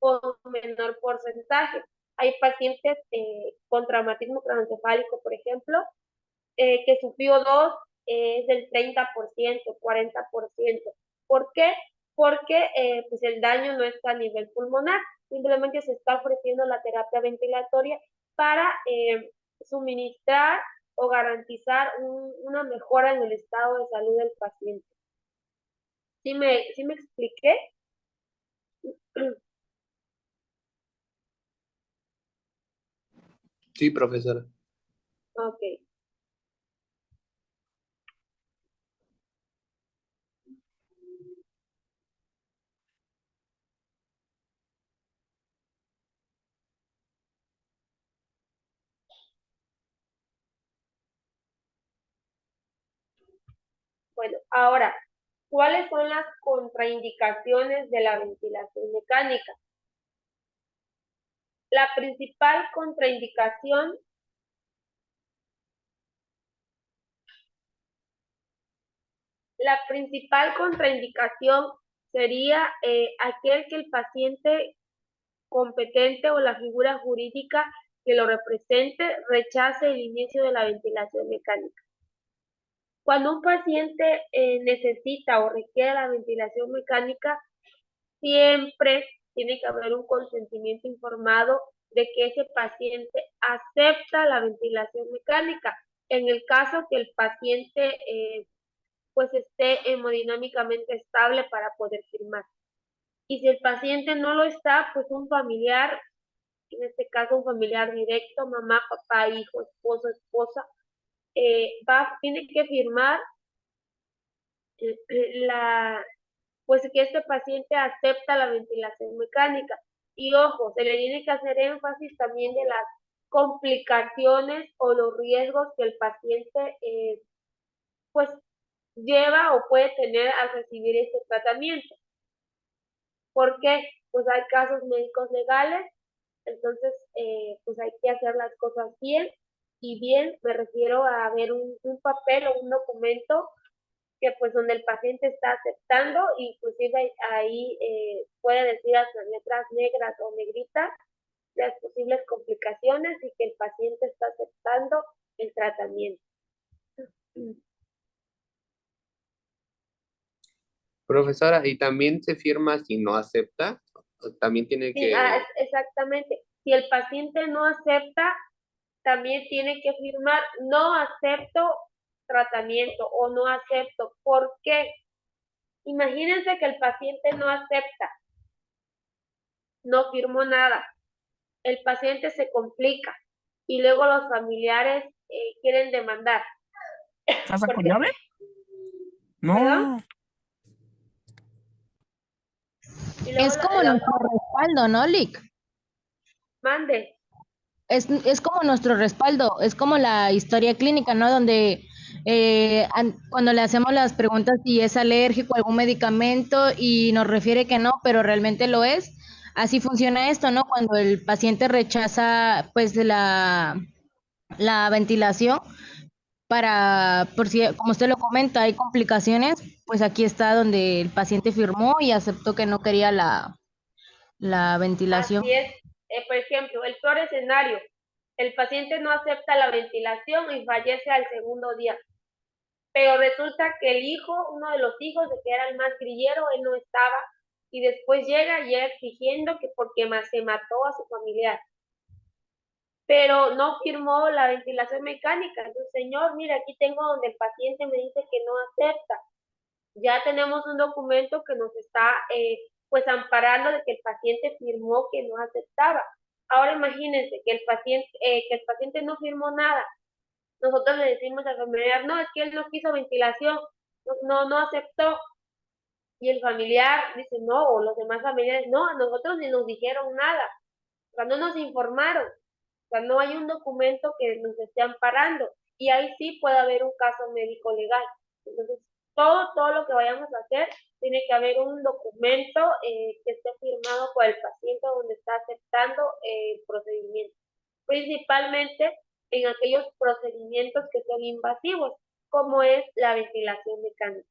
o menor porcentaje. Hay pacientes con traumatismo craneoencefálico, por ejemplo, que su PO2 es del 30%, 40%. ¿Por qué? Porque pues el daño no está a nivel pulmonar, simplemente se está ofreciendo la terapia ventilatoria para suministrar o garantizar una mejora en el estado de salud del paciente. ¿Sí me expliqué? Sí, profesora. Ok. Bueno, ahora, ¿cuáles son las contraindicaciones de la ventilación mecánica? La principal contraindicación La principal contraindicación sería aquel que el paciente competente o la figura jurídica que lo represente rechace el inicio de la ventilación mecánica. Cuando un paciente necesita o requiere la ventilación mecánica, siempre tiene que haber un consentimiento informado de que ese paciente acepta la ventilación mecánica. En el caso que el paciente pues esté hemodinámicamente estable para poder firmar. Y si el paciente no lo está, pues un familiar, en este caso un familiar directo, mamá, papá, hijo, esposo, esposa, tiene que firmar pues que este paciente acepta la ventilación mecánica. Y ojo, se le tiene que hacer énfasis también de las complicaciones o los riesgos que el paciente pues lleva o puede tener al recibir este tratamiento. Porque pues hay casos médicos legales, entonces pues hay que hacer las cosas bien, y bien me refiero a ver un papel o un documento que pues donde el paciente está aceptando, inclusive ahí puede decir hasta letras negras o negritas las posibles complicaciones y que el paciente está aceptando el tratamiento. Profesora, ¿y también se firma si no acepta? También tiene Sí, que... exactamente. Si el paciente no acepta, también tiene que firmar no acepto tratamiento o no acepto. ¿Por qué? Imagínense que el paciente no acepta, no firmó nada, el paciente se complica y luego los familiares quieren demandar. ¿Casa con Porque, llave? ¿perdón? No. Y luego Es como nuestro respaldo, ¿no, Lick? mande. Es como nuestro respaldo, es como la historia clínica, ¿no? Donde cuando le hacemos las preguntas si es alérgico a algún medicamento y nos refiere que no, pero realmente lo es. Así funciona esto, ¿no? Cuando el paciente rechaza pues la ventilación por si, como usted lo comenta, hay complicaciones, pues aquí está donde el paciente firmó y aceptó que no quería la ventilación. Así es. Por ejemplo, el peor escenario, el paciente no acepta la ventilación y fallece al segundo día. Pero resulta que el hijo, uno de los hijos, de que era el más grillero, él no estaba, y después llega exigiendo que porque se mató a su familiar. Pero no firmó la ventilación mecánica. Entonces, señor, mira, aquí tengo donde el paciente me dice que no acepta. Ya tenemos un documento que nos está pues amparando de que el paciente firmó que no aceptaba. Ahora imagínense que el paciente no firmó nada. Nosotros le decimos al familiar, no, es que él no quiso ventilación, no aceptó. Y el familiar dice, no, o los demás familiares, no, a nosotros ni nos dijeron nada, o sea, no nos informaron, o sea, no hay un documento que nos esté amparando, y ahí sí puede haber un caso médico legal. Entonces, todo lo que vayamos a hacer, tiene que haber un documento que esté firmado por el paciente donde está aceptando el procedimiento, principalmente en aquellos procedimientos que son invasivos, como es la ventilación mecánica.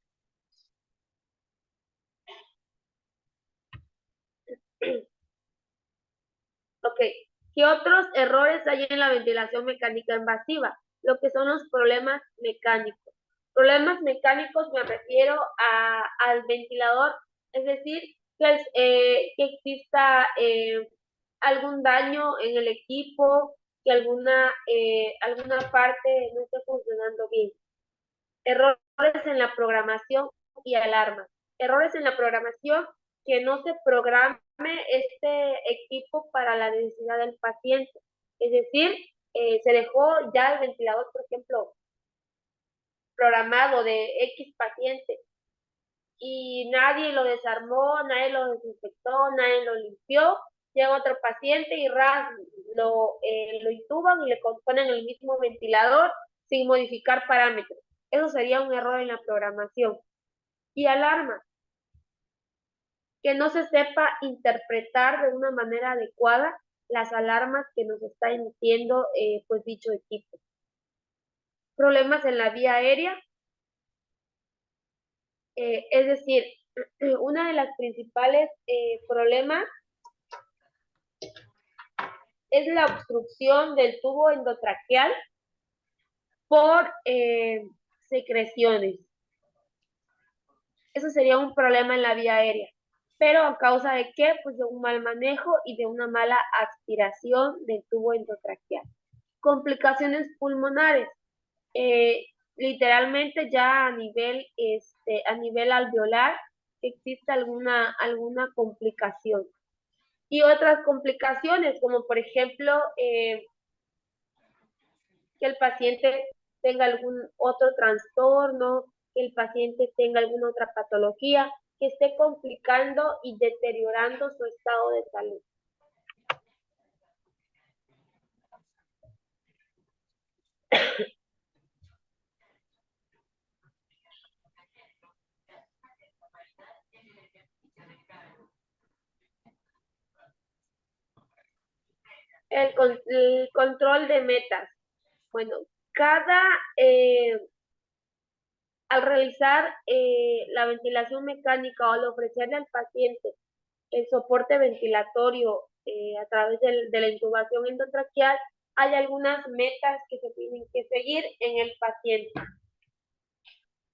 Ok, ¿qué otros errores hay en la ventilación mecánica invasiva? Lo que son los problemas mecánicos. Problemas mecánicos me refiero al ventilador, es decir, que exista algún daño en el equipo, que alguna parte no esté funcionando bien. Errores en la programación y alarmas. Errores en la programación, que no se programe este equipo para la necesidad del paciente. Es decir, se dejó ya el ventilador, por ejemplo, programado de X paciente y nadie lo desarmó, nadie lo desinfectó, nadie lo limpió. Llega otro paciente y lo intuban y le ponen el mismo ventilador sin modificar parámetros. Eso sería un error en la programación. Y alarma, que no se sepa interpretar de una manera adecuada las alarmas que nos está emitiendo pues dicho equipo. Problemas en la vía aérea, Es decir, una de las principales problemas es la obstrucción del tubo endotraqueal por secreciones. Eso sería un problema en la vía aérea. ¿Pero a causa de qué? Pues de un mal manejo y de una mala aspiración del tubo endotraqueal. Complicaciones pulmonares. Literalmente ya a nivel alveolar existe alguna complicación. Y otras complicaciones, como por ejemplo, que el paciente tenga algún otro trastorno, que el paciente tenga alguna otra patología que esté complicando y deteriorando su estado de salud. El control de metas. Bueno, al realizar la ventilación mecánica o al ofrecerle al paciente el soporte ventilatorio a través de la intubación endotraqueal, hay algunas metas que se tienen que seguir en el paciente.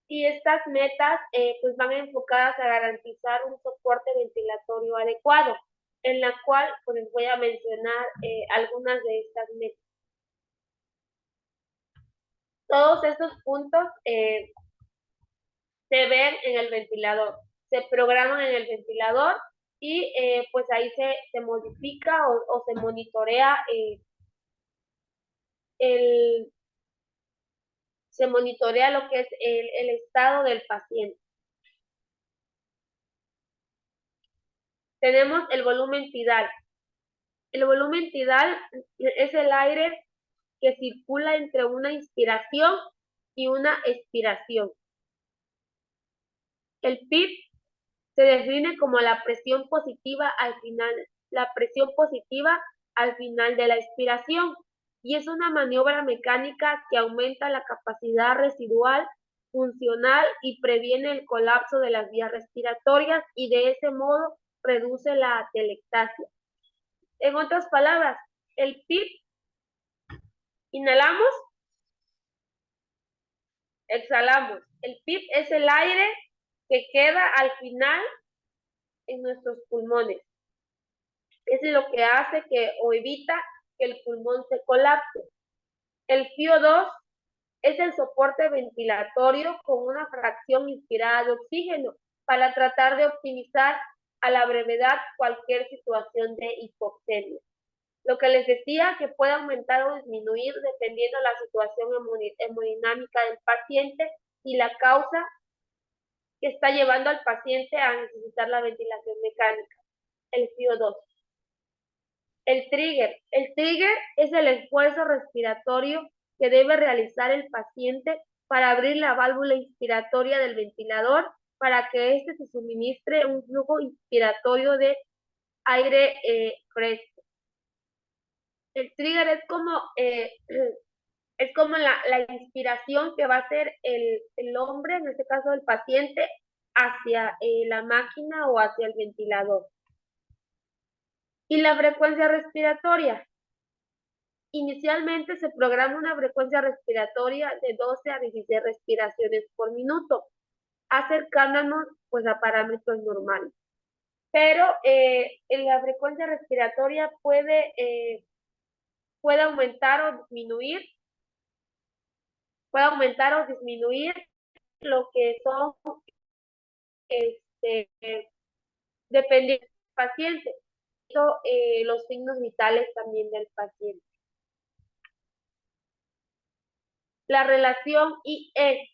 Y estas metas pues van enfocadas a garantizar un soporte ventilatorio adecuado, en la cual pues les voy a mencionar algunas de estas metas. Todos estos puntos se ven en el ventilador, se programan en el ventilador y pues ahí se modifica o se monitorea lo que es el estado del paciente. Tenemos el volumen tidal. El volumen tidal es el aire que circula entre una inspiración y una expiración. El PIB se define como la presión positiva al final de la expiración, y es una maniobra mecánica que aumenta la capacidad residual funcional y previene el colapso de las vías respiratorias y de ese modo reduce la atelectasia. En otras palabras, el PIB, inhalamos, exhalamos. El PIB es el aire que queda al final en nuestros pulmones. Es lo que hace o evita que el pulmón se colapse. El FiO2 es el soporte ventilatorio con una fracción inspirada de oxígeno para tratar de optimizar a la brevedad cualquier situación de hipoxemia. Lo que les decía, que puede aumentar o disminuir dependiendo de la situación hemodinámica del paciente y la causa que está llevando al paciente a necesitar la ventilación mecánica, el FiO2. El trigger. El trigger es el esfuerzo respiratorio que debe realizar el paciente para abrir la válvula inspiratoria del ventilador para que éste se suministre un flujo inspiratorio de aire fresco. El trigger es como la inspiración que va a hacer el hombre, en este caso el paciente, hacia la máquina o hacia el ventilador. Y la frecuencia respiratoria. Inicialmente se programa una frecuencia respiratoria de 12 a 16 respiraciones por minuto, acercándonos pues a parámetros normales. Pero en la frecuencia respiratoria puede aumentar o disminuir, lo que son, dependiendo del paciente, los signos vitales también del paciente. La relación IE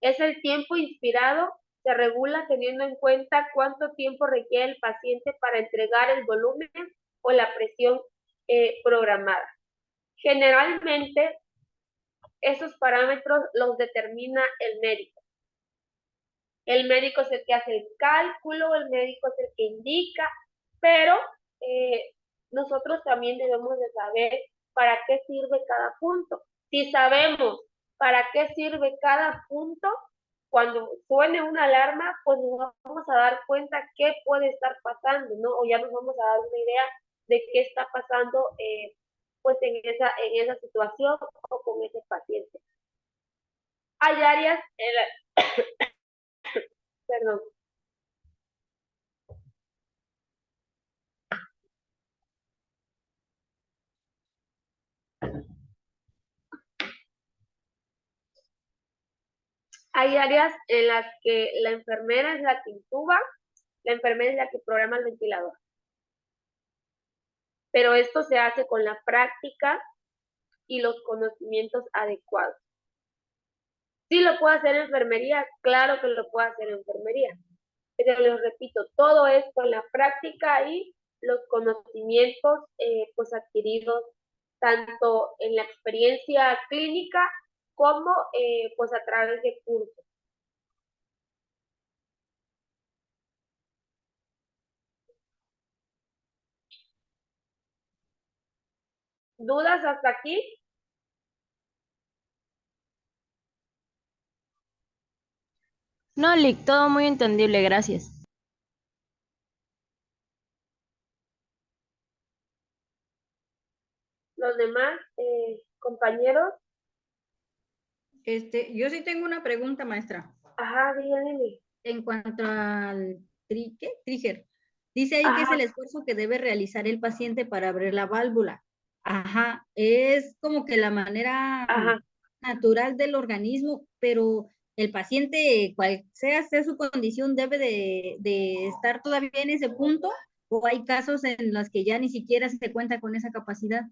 es el tiempo inspirado, se regula teniendo en cuenta cuánto tiempo requiere el paciente para entregar el volumen o la presión programada. Generalmente, esos parámetros los determina el médico. El médico es el que hace el cálculo, el médico es el que indica, pero nosotros también debemos de saber para qué sirve cada punto. Si sabemos para qué sirve cada punto, cuando suene una alarma, pues nos vamos a dar cuenta qué puede estar pasando, ¿no? O ya nos vamos a dar una idea de qué está pasando, pues en esa situación o con ese paciente. Hay áreas en la, perdón, hay áreas en las que la enfermera es la que intuba, la enfermera es la que programa el ventilador. Pero esto se hace con la práctica y los conocimientos adecuados. ¿Sí lo puede hacer enfermería? Claro que lo puede hacer enfermería. Pero les repito, todo es con la práctica y los conocimientos pues adquiridos tanto en la experiencia clínica como pues a través de cursos. ¿Dudas hasta aquí? No, Lick, todo muy entendible, gracias. Los demás compañeros, Yo sí tengo una pregunta, maestra. ajá, díganle. En cuanto al trigger, dice ahí que es Ajá, el esfuerzo que debe realizar el paciente para abrir la válvula. Ajá, es como que la manera ajá. natural del organismo, pero el paciente, cual sea su condición, debe de estar todavía en ese punto, o hay casos en los que ya ni siquiera se cuenta con esa capacidad.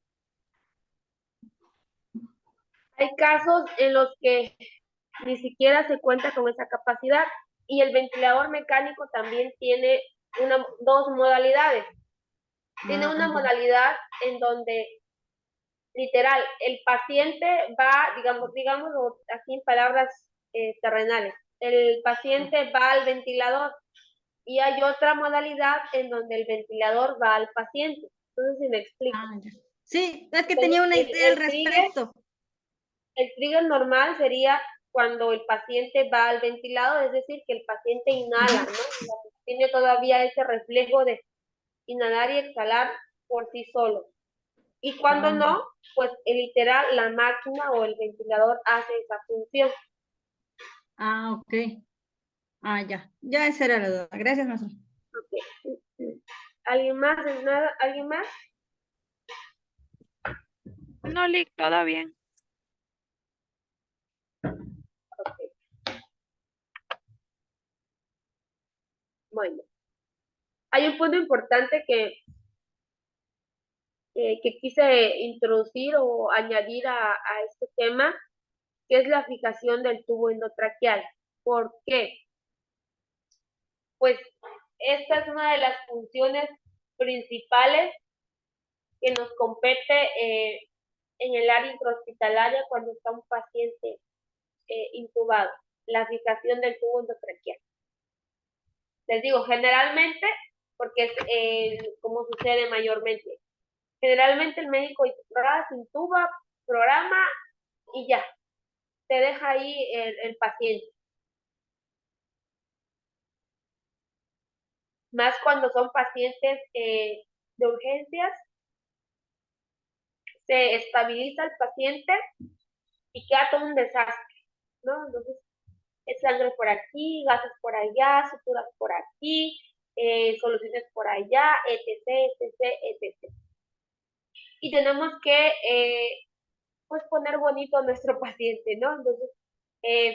Hay casos en los que ni siquiera se cuenta con esa capacidad y el ventilador mecánico también tiene dos modalidades. Tiene una modalidad en donde literal el paciente va, digamos así en palabras terrenales, el paciente va al ventilador y hay otra modalidad en donde el ventilador va al paciente. Entonces, si me explico. Sí, es que Entonces, tenía una idea al respecto. El trigger normal sería cuando el paciente va al ventilador, es decir, que el paciente inhala, ¿no? Tiene todavía ese reflejo de inhalar y exhalar por sí solo. Y cuando no, pues literal la máquina o el ventilador hace esa función. Ok. Ya esa era la duda. Gracias, maestra. Okay. ¿Alguien más? ¿Nada? ¿Alguien más? No, Lick, todo bien. Okay. Bueno, hay un punto importante que quise introducir o añadir a este tema, que es la fijación del tubo endotraqueal. ¿Por qué? Pues esta es una de las funciones principales que nos compete en el área intrahospitalaria cuando está un paciente intubado, la fijación del tubo endotraqueal. Les digo, generalmente, porque es como sucede mayormente, generalmente el médico intuba, programa y ya, te deja ahí el paciente. Más cuando son pacientes de urgencias, se estabiliza el paciente y queda todo un desastre, ¿no? Entonces, es sangre por aquí, gases por allá, suturas por aquí, soluciones por allá, etc, etc, etc. Y tenemos que, pues, poner bonito a nuestro paciente, ¿no? Entonces,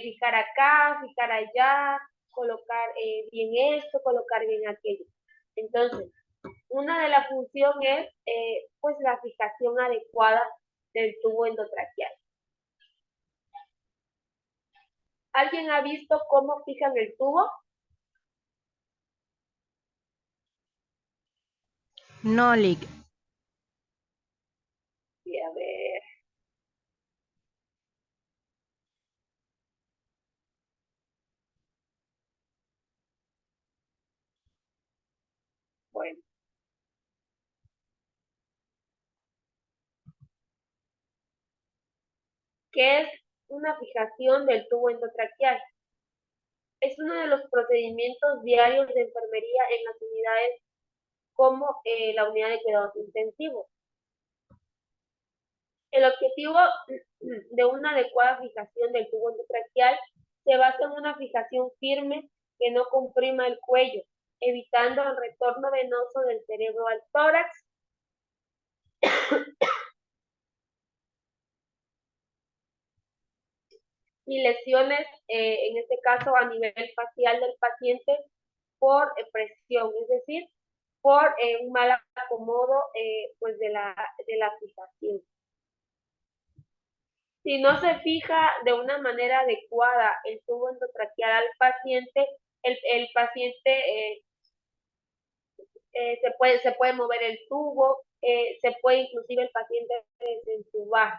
fijar acá, fijar allá, colocar bien esto, colocar bien aquello. Entonces, una de las funciones es, pues, la fijación adecuada del tubo endotraqueal. ¿Alguien ha visto cómo fijan el tubo? No, Lick. Sí, a ver. Bueno. ¿Qué es una fijación del tubo endotraqueal? Es uno de los procedimientos diarios de enfermería en las unidades como la unidad de cuidados intensivos. El objetivo de una adecuada fijación del tubo endotraqueal se basa en una fijación firme que no comprima el cuello, evitando el retorno venoso del cerebro al tórax y lesiones, en este caso a nivel facial del paciente por presión, es decir, por un mal acomodo pues de la fijación. Si no se fija de una manera adecuada el tubo endotraqueal al paciente, el paciente se puede mover el tubo, se puede inclusive el paciente desentubar,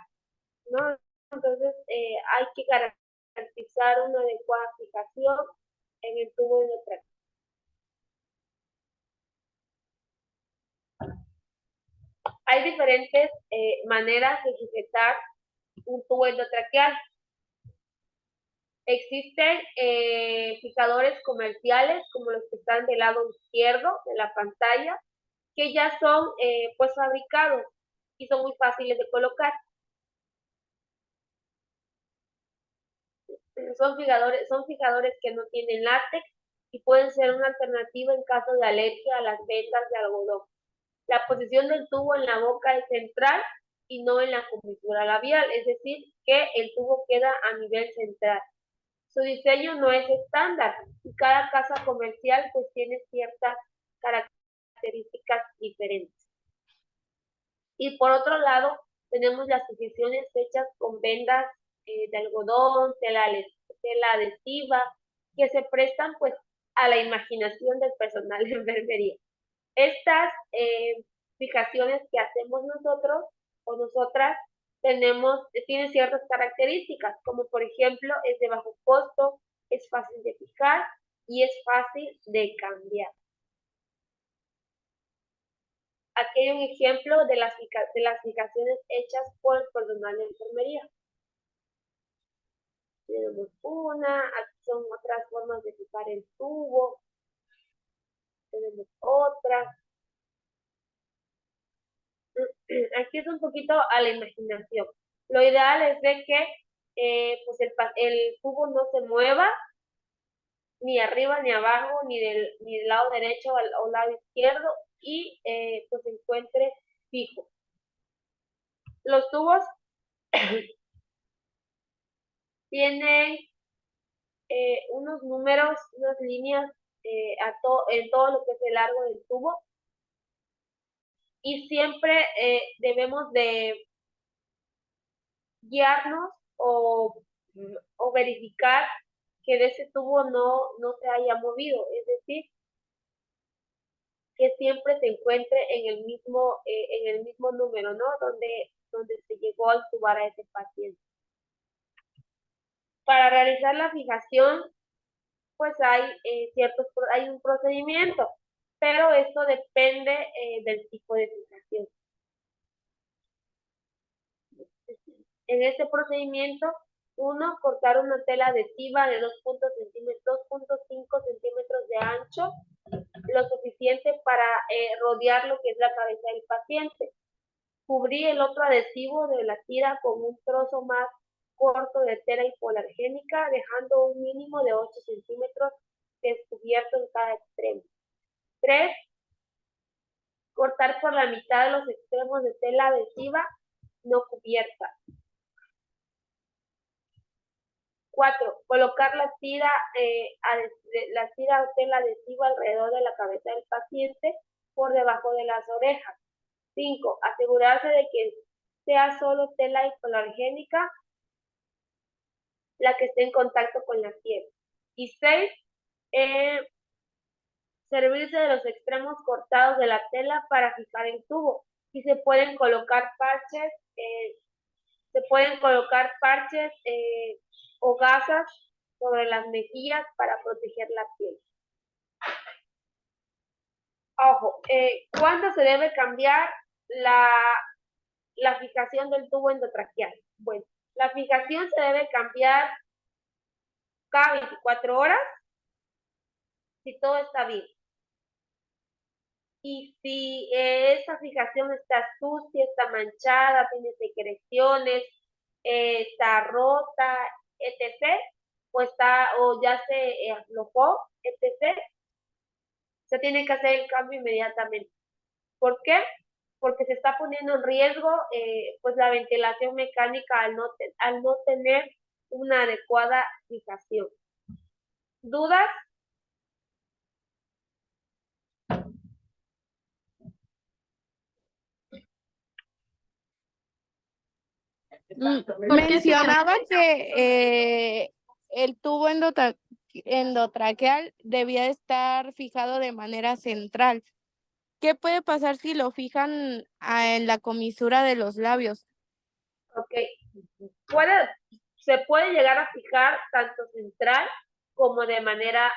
¿no? Entonces hay que garantizar una adecuada fijación en el tubo endotraqueal. Hay diferentes maneras de sujetar un tubo endotraqueal. Existen fijadores comerciales como los que están del lado izquierdo de la pantalla, que ya son pues fabricados y son muy fáciles de colocar. Son fijadores que no tienen látex y pueden ser una alternativa en caso de alergia a las vendas de algodón. La posición del tubo en la boca es central y no en la comisura labial, es decir, que el tubo queda a nivel central. Su diseño no es estándar y cada casa comercial pues tiene ciertas características diferentes. Y por otro lado, tenemos las posiciones hechas con vendas de algodón, tela adhesiva, que se prestan pues a la imaginación del personal de enfermería. Estas fijaciones que hacemos nosotros o nosotras tienen ciertas características, como por ejemplo es de bajo costo, es fácil de fijar y es fácil de cambiar. Aquí hay un ejemplo de las fijaciones hechas por el personal de enfermería. Tenemos una, aquí son otras formas de fijar el tubo, tenemos otra. Aquí es un poquito a la imaginación. Lo ideal es de que pues el tubo no se mueva ni arriba ni abajo, ni del lado derecho o lado izquierdo y pues se encuentre fijo. Los tubos tienen unos números, unas líneas en todo lo que es el largo del tubo y siempre debemos de guiarnos o verificar que de ese tubo no se haya movido, es decir, que siempre se encuentre en el mismo número, ¿no? Donde se llegó a intubar a ese paciente. Para realizar la fijación, pues hay un procedimiento, pero esto depende del tipo de fijación. En este procedimiento, cortar una tela adhesiva de 2.5 centímetros de ancho, lo suficiente para rodear lo que es la cabeza del paciente. Cubrir el otro adhesivo de la tira con un trozo más corto de tela hipoalergénica, dejando un mínimo de 8 centímetros descubierto en cada extremo. 3. Cortar por la mitad de los extremos de tela adhesiva no cubierta. 4. Colocar la tira o tela adhesiva alrededor de la cabeza del paciente por debajo de las orejas. 5. Asegurarse de que sea solo tela hipoalergénica la que esté en contacto con la piel. Y 6. Servirse de los extremos cortados de la tela para fijar el tubo. Y se pueden colocar parches, o gasas sobre las mejillas para proteger la piel. Ojo, ¿cuándo se debe cambiar la fijación del tubo endotraqueal? Bueno, la fijación se debe cambiar cada 24 horas si todo está bien. Y si esa fijación está sucia, está manchada, tiene secreciones, está rota, etc., o ya se aflojó, etc., se tiene que hacer el cambio inmediatamente. ¿Por qué? Porque se está poniendo en riesgo pues la ventilación mecánica al no tener una adecuada fijación. ¿Dudas? Mencionaba que el tubo endotraqueal debía estar fijado de manera central. ¿Qué puede pasar si lo fijan en la comisura de los labios? Ok. Se puede llegar a fijar tanto central como de manera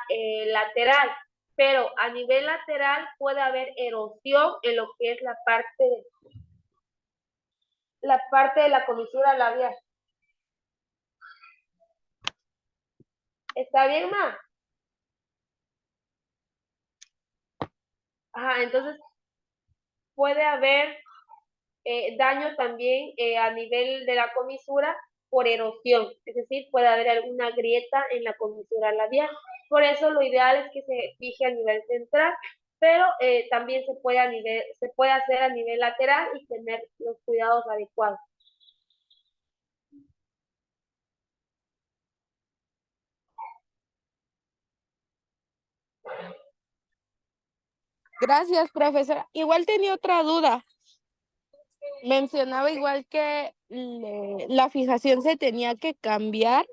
lateral, pero a nivel lateral puede haber erosión en lo que es la parte de la comisura labial. ¿Está bien, ma? Ajá, entonces puede haber daño también a nivel de la comisura por erosión, es decir, puede haber alguna grieta en la comisura labial. Por eso lo ideal es que se fije a nivel central, pero también se puede hacer a nivel lateral y tener los cuidados adecuados. Gracias, profesora. Igual tenía otra duda. Mencionaba igual que la fijación se tenía que cambiar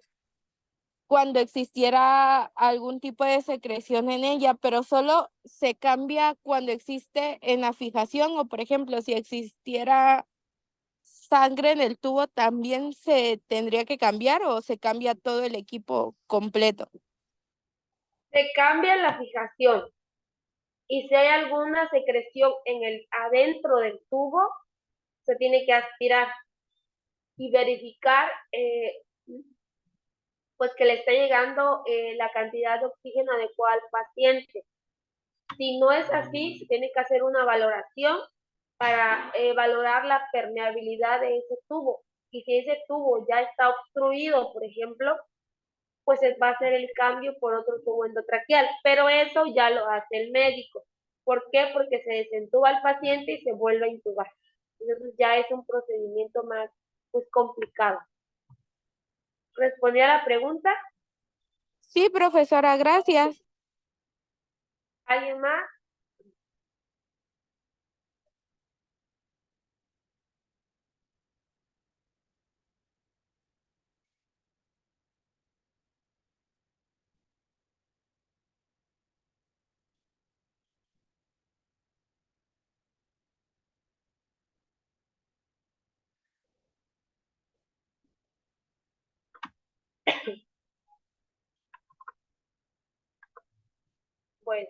cuando existiera algún tipo de secreción en ella, pero solo se cambia cuando existe en la fijación o, por ejemplo, si existiera sangre en el tubo, ¿también se tendría que cambiar o se cambia todo el equipo completo? Se cambia la fijación y si hay alguna secreción adentro del tubo, se tiene que aspirar y verificar pues que le está llegando la cantidad de oxígeno adecuada al paciente. Si no es así, se tiene que hacer una valoración para valorar la permeabilidad de ese tubo. Y si ese tubo ya está obstruido, por ejemplo, pues se va a hacer el cambio por otro tubo endotraqueal. Pero eso ya lo hace el médico. ¿Por qué? Porque se desentuba al paciente y se vuelve a intubar. Entonces ya es un procedimiento más pues, complicado. ¿Respondí a la pregunta? Sí, profesora, gracias. ¿Alguien más? Bueno.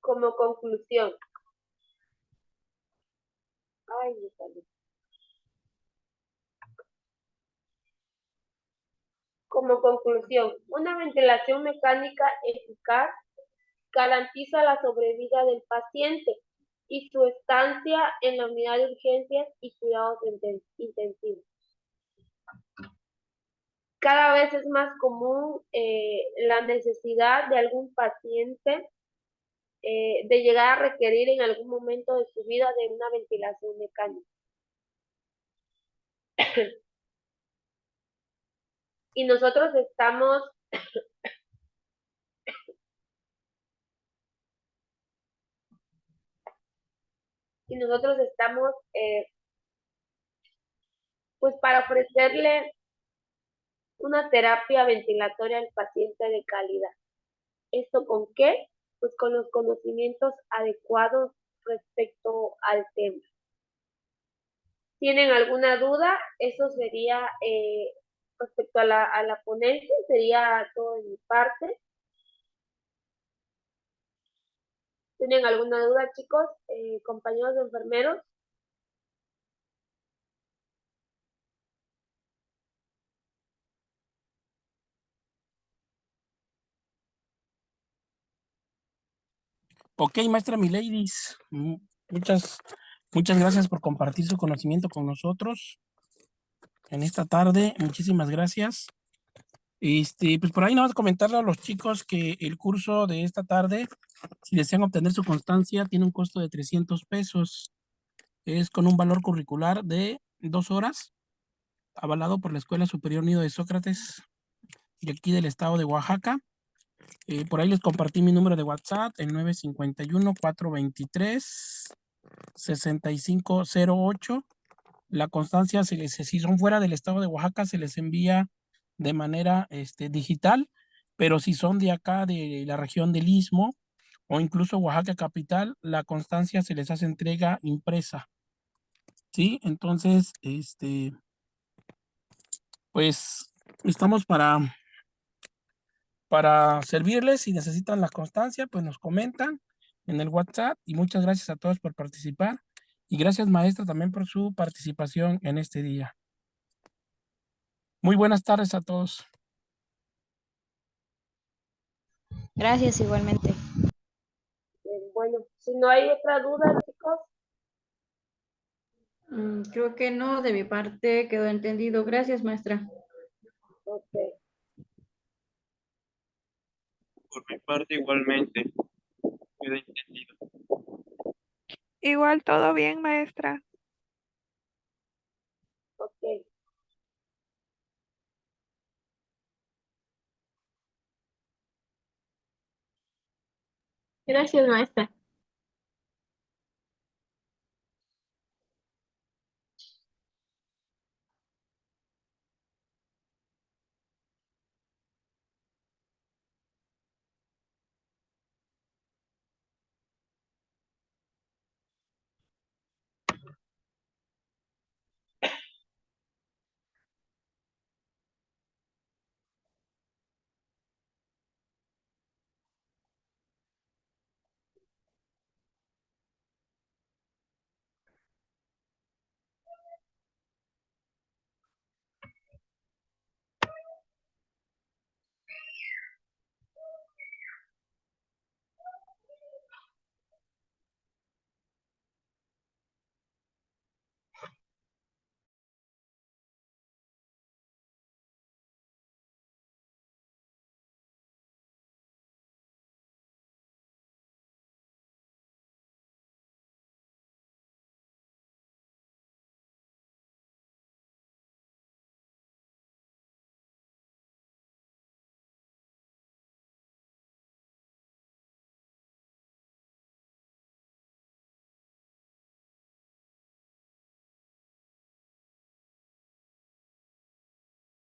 Como conclusión. Ay, mi salud. Como conclusión, una ventilación mecánica eficaz garantiza la sobrevida del paciente y su estancia en la unidad de urgencias y cuidados intensivos. Cada vez es más común la necesidad de algún paciente de llegar a requerir en algún momento de su vida de una ventilación mecánica. Y nosotros estamos pues para ofrecerle una terapia ventilatoria al paciente de calidad. ¿Esto con qué? Pues con los conocimientos adecuados respecto al tema. ¿Tienen alguna duda? Eso sería respecto a la ponencia, sería todo de mi parte. ¿Tienen alguna duda, chicos, compañeros enfermeros? Ok, maestra Miladies, muchas gracias por compartir su conocimiento con nosotros en esta tarde. Muchísimas gracias. Pues por ahí nada más comentarle a los chicos que el curso de esta tarde, si desean obtener su constancia, tiene un costo de 300 pesos. Es con un valor curricular de 2 horas, avalado por la Escuela Superior Nido de Sócrates de aquí del estado de Oaxaca. Por ahí les compartí mi número de WhatsApp, el 951-423-6508. La constancia, si son fuera del estado de Oaxaca, se les envía de manera digital, pero si son de acá, de la región del Istmo, o incluso Oaxaca capital, la constancia se les hace entrega impresa. ¿Sí? Entonces, pues estamos para servirles. Si necesitan la constancia, pues nos comentan en el WhatsApp. Y muchas gracias a todos por participar. Y gracias, maestra, también por su participación en este día. Muy buenas tardes a todos. Gracias igualmente. Bueno, si no hay otra duda, chicos, Creo que no, de mi parte quedó entendido. Gracias, maestra. ok. Por mi parte, igualmente, queda entendido. Igual todo bien, maestra. Ok. Gracias, maestra.